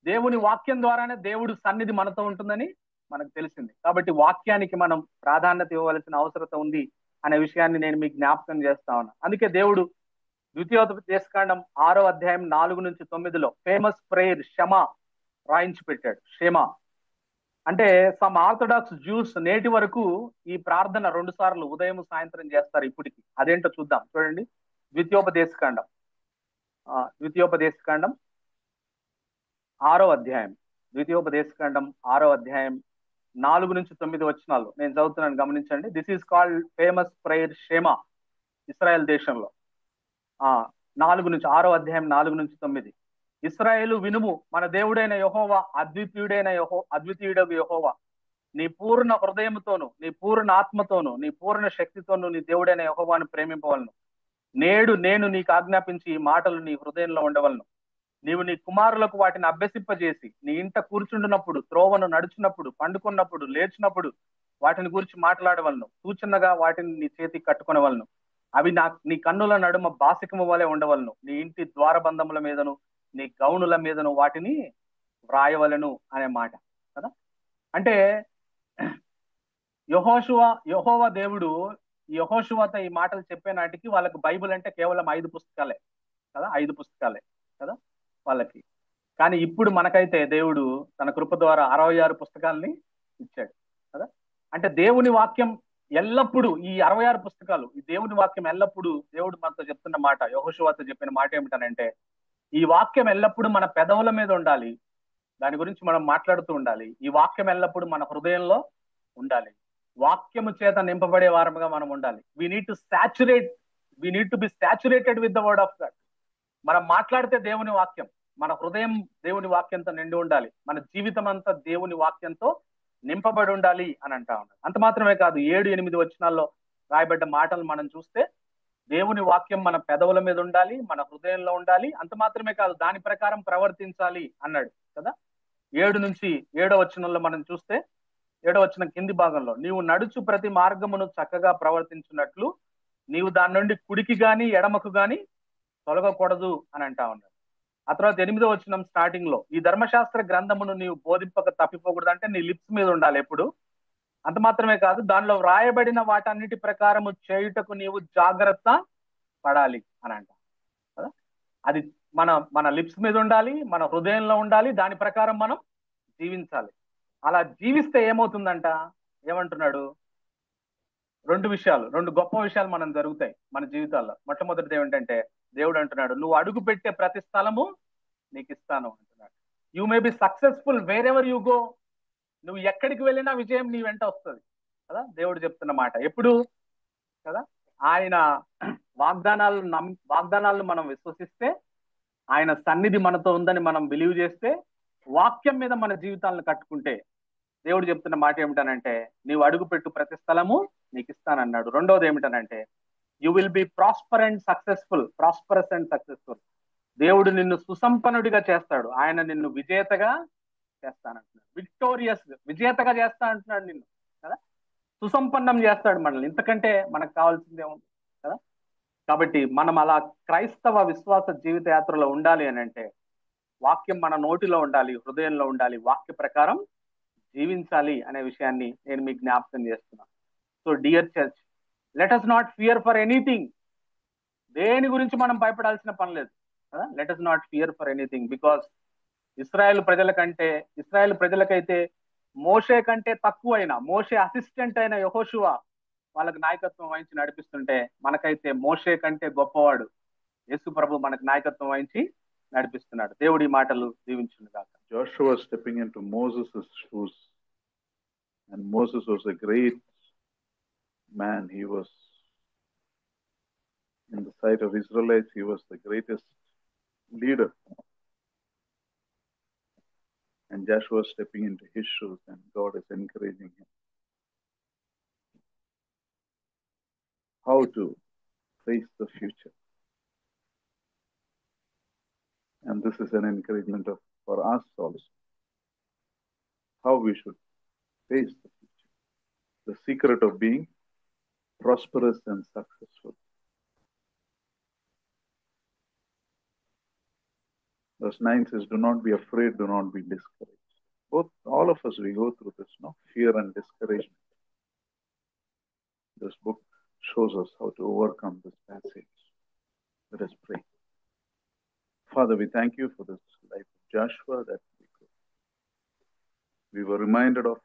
దేవుని వాక్యం ద్వారానే దేవుడు సన్నిధి మనతో ఉంటుందని మనకు తెలిసింది. కాబట్టి వాక్యానికి మనం ప్రాధాన్యత ఇవ్వవలసిన అవసరత ఉంది అనే విషయాన్ని నేను మీకు జ్ఞాపకం చేస్తా ఉన్నా. అందుకే దేవుడు ద్వితీయోపదేశకాండం 6వ అధ్యాయం 4-9 ఫేమస్ ప్రేయర్ షమా రాయించి పెట్టాడు. షమా అంటే సమ్ ఆర్థడాక్స్ జ్యూస్ నేటి వరకు ఈ ప్రార్థన 2 సార్లు ఉదయం సాయంత్రం చేస్తారు ఇప్పటికి. అదేంటో చూద్దాం. చూడండి, ద్వితీయోపదేశకాండం 6వ అధ్యాయం, ద్వితీయోపదేశకాండం 6వ అధ్యాయం 4-9 వచనాలు నేను చదువుతున్నాను, గమనించండి. This is called famous prayer Shema Israel దేశంలో. 6వ అధ్యాయం 4-9. ఇశ్రాయేలు వినుము, మన దేవుడైన యెహోవా అద్వితీయుడగు యెహోవా నీ పూర్ణ హృదయముతోను, నీ పూర్ణ ఆత్మతోను, నీ పూర్ణ శక్తితోను నీ దేవుడైన యెహోవాను ప్రేమింపవలను. నేడు నేను నీకు ఆజ్ఞాపించి ఈ మాటలు నీ హృదయంలో ఉండవలను. నీవు నీ కుమారులకు వాటిని అభ్యసింపజేసి నీ ఇంట కూర్చుండునప్పుడు, త్రోవను నడుచున్నప్పుడు, పండుకున్నప్పుడు, లేచినప్పుడు వాటిని గురించి మాట్లాడవలను. సూచనగా వాటిని నీ చేతికి కట్టుకొనవలను. అవి నీ కన్నుల నడుమ బాసికము వలె ఉండవలను. నీ ఇంటి ద్వారబంధముల మీదను నీ గౌనుల మీదను వాటిని వ్రాయవలను అనే మాట కదా. అంటే యెహోవా దేవుడు యెహోషువతో ఈ మాటలు చెప్పే నాటికి వాళ్ళకి బైబిల్ అంటే కేవలం 5 పుస్తకాలే కదా, 5 పుస్తకాలే కదా వాళ్ళకి. కానీ ఇప్పుడు మనకైతే దేవుడు తన కృప ద్వారా 66 పుస్తకాల్ని ఇచ్చాడు కదా. అంటే దేవుని వాక్యం ఎల్లప్పుడూ, ఈ 66 పుస్తకాలు, ఈ దేవుని వాక్యం ఎల్లప్పుడూ దేవుడు మనతో చెప్తున్న మాట, యెహోషువతో చెప్పిన మాట ఏమిటనంటే, ఈ వాక్యం ఎల్లప్పుడూ మన పెదవుల మీద ఉండాలి, దాని గురించి మనం మాట్లాడుతూ ఉండాలి. ఈ వాక్యం ఎల్లప్పుడూ మన హృదయంలో ఉండాలి. వాక్యము చేత నింపబడే వారముగా మనం ఉండాలి. We need to be saturated with the word of God. మనం మాట్లాడితే దేవుని వాక్యం, మన హృదయం దేవుని వాక్యంతో నిండి ఉండాలి, మన జీవితం అంతా దేవుని వాక్యంతో నింపబడి ఉండాలి అని అంటా ఉన్నాడు. అంత మాత్రమే కాదు, 7-8 వచనాల్లో రాయబడ్డ మాటలు మనం చూస్తే దేవుని వాక్యం మన పెదవుల మీద ఉండాలి, మన హృదయంలో ఉండాలి. అంత మాత్రమే కాదు, దాని ప్రకారం ప్రవర్తించాలి అన్నాడు కదా. 7 వచనంలో మనం చూస్తే, 7వ వచనం కింది భాగంలో, నీవు నడుచు ప్రతి మార్గమును చక్కగా ప్రవర్తించున్నట్లు నీవు దాని నుండి కుడికి గాని ఎడమకు గాని తొలగకూడదు అని అంటా ఉన్నాడు. ఆ తర్వాత 8వ వచనం స్టార్టింగ్ లో, ఈ ధర్మశాస్త్ర గ్రంథమును నీవు బోధింపక తప్పిపోకూడదు అంటే నీ లిప్స్ మీద ఉండాలి ఎప్పుడు. అంత మాత్రమే కాదు, దానిలో వ్రాయబడిన వాటన్నిటి ప్రకారము చేయుటకు నీవు జాగ్రత్త పడాలి అని అంట కదా. అది మన మన లిప్స్ మీద ఉండాలి, మన హృదయంలో ఉండాలి, దాని ప్రకారం మనం జీవించాలి. అలా జీవిస్తే ఏమవుతుందంట, ఏమంటున్నాడు, 2 గొప్ప విషయాలు మనం జరుగుతాయి మన జీవితాల్లో. మొట్టమొదటిది ఏమిటంటే, దేవుడు అంటున్నాడు, నువ్వు అడుగు పెట్టే ప్రతి స్థలము నీకు ఇస్తాను అంటున్నాడు. You may be successful wear ever you go. నువ్వు ఎక్కడికి వెళ్ళినా విజయం నీ వెంట వస్తుంది కదా, దేవుడు చెప్తున్న మాట ఎప్పుడు కదా. ఆయన వాగ్దానాలను మనం విశ్వసిస్తే, ఆయన సన్నిధి మనతో ఉందని మనం బిలీవ్ చేస్తే, వాక్యం మీద మన జీవితాలను కట్టుకుంటే, దేవుడు చెప్తున్న మాట ఏమిటనంటే, నీవు అడుగు పెట్టు ప్రతి స్థలము నీకు ఇస్తానన్నాడు. రెండోది ఏమిటనంటే, you will be prosperous and successful. దేవుడు నిన్ను సుసంపన్నుడిగా చేస్తాడు, ఆయన నిన్ను విజేతగా చేస్తానంటున్నాడు. విజేతగా చేస్తా అంటున్నాడు నిన్ను కదా. సుసంపన్నం చేస్తాడు మనల్ని, ఇంతకంటే మనకు కావాల్సిందేముంది కదా. కాబట్టి మనం అలా క్రైస్తవ విశ్వాస జీవిత యాత్రలో ఉండాలి అని అంటే, వాక్యం మన నోటిలో ఉండాలి, హృదయంలో ఉండాలి, వాక్య ప్రకారం జీవించాలి అనే విషయాన్ని నేను మీకు జ్ఞాపకం చేస్తున్నాను. So dear church, let us not fear for anything. దేని గురించి మనం భయపడాల్సిన పని లేదు కదా. Let us not fear for anything, because ఇస్రాయేల్ ప్రజలకైతే మోషే కంటే తక్కువైన, మోషే అసిస్టెంట్ అయిన యెహోషువ వాళ్ళకి నాయకత్వం వహించి నడిపిస్తుంటే, మనకైతే మోషే కంటే గొప్పవాడు యేసు ప్రభు మనకు నాయకత్వం వహించి నడిపిస్తున్నాడు. దేవుడి మాటలు దీవించును గాక. Joshua stepping into Moses' shoes, and Moses was a great man. He was, in the sight of Israelites, he was the greatest leader. And Joshua stepping into his shoes, and God is encouraging him how to face the future. And this is an encouragement for us also, how we should face the future. The secret of being prosperous and successful. Verse 9 says, do not be afraid, do not be discouraged. All of us, we go through this, fear and discouragement. This book shows us how to overcome this passage. Let us pray. Father, we thank you for this life of Joshua that we were reminded of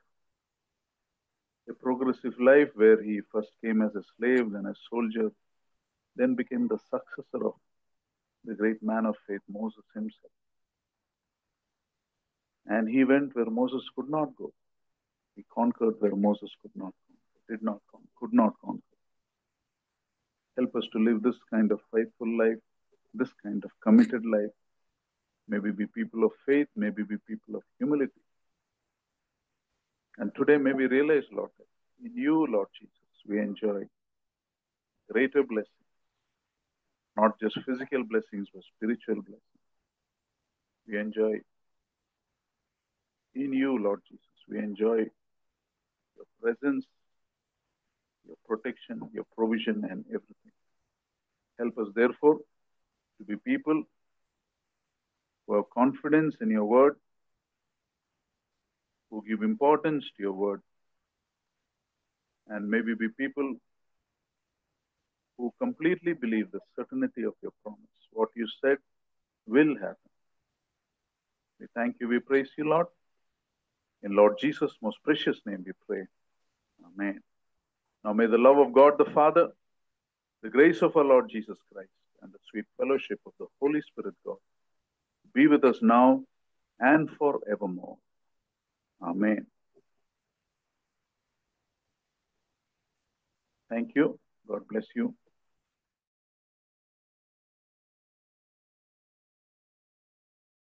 a progressive life where he first came as a slave, then a soldier, then became the successor of the great man of faith, Moses himself. And he went where Moses could not go. He conquered where Moses could not conquer. Help us to live this kind of faithful life, this kind of committed life. May we be people of faith, may we be people of humility. And today may we realize, Lord, that in you, Lord Jesus, we enjoy greater blessings. Not just physical blessings, but spiritual blessings. We enjoy in you, Lord Jesus. We enjoy your presence, your protection, your provision, and everything. Help us, therefore, to be people who have confidence in your word, who give importance to your word, And may we be people who completely believe the certainty of your promise. What you said will happen. We thank you, we praise you, Lord. In Lord Jesus' most precious name we pray. Amen. Now may the love of God the Father, the grace of our Lord Jesus Christ, and the sweet fellowship of the Holy Spirit God be with us now and forevermore. Amen. Thank you. God bless you.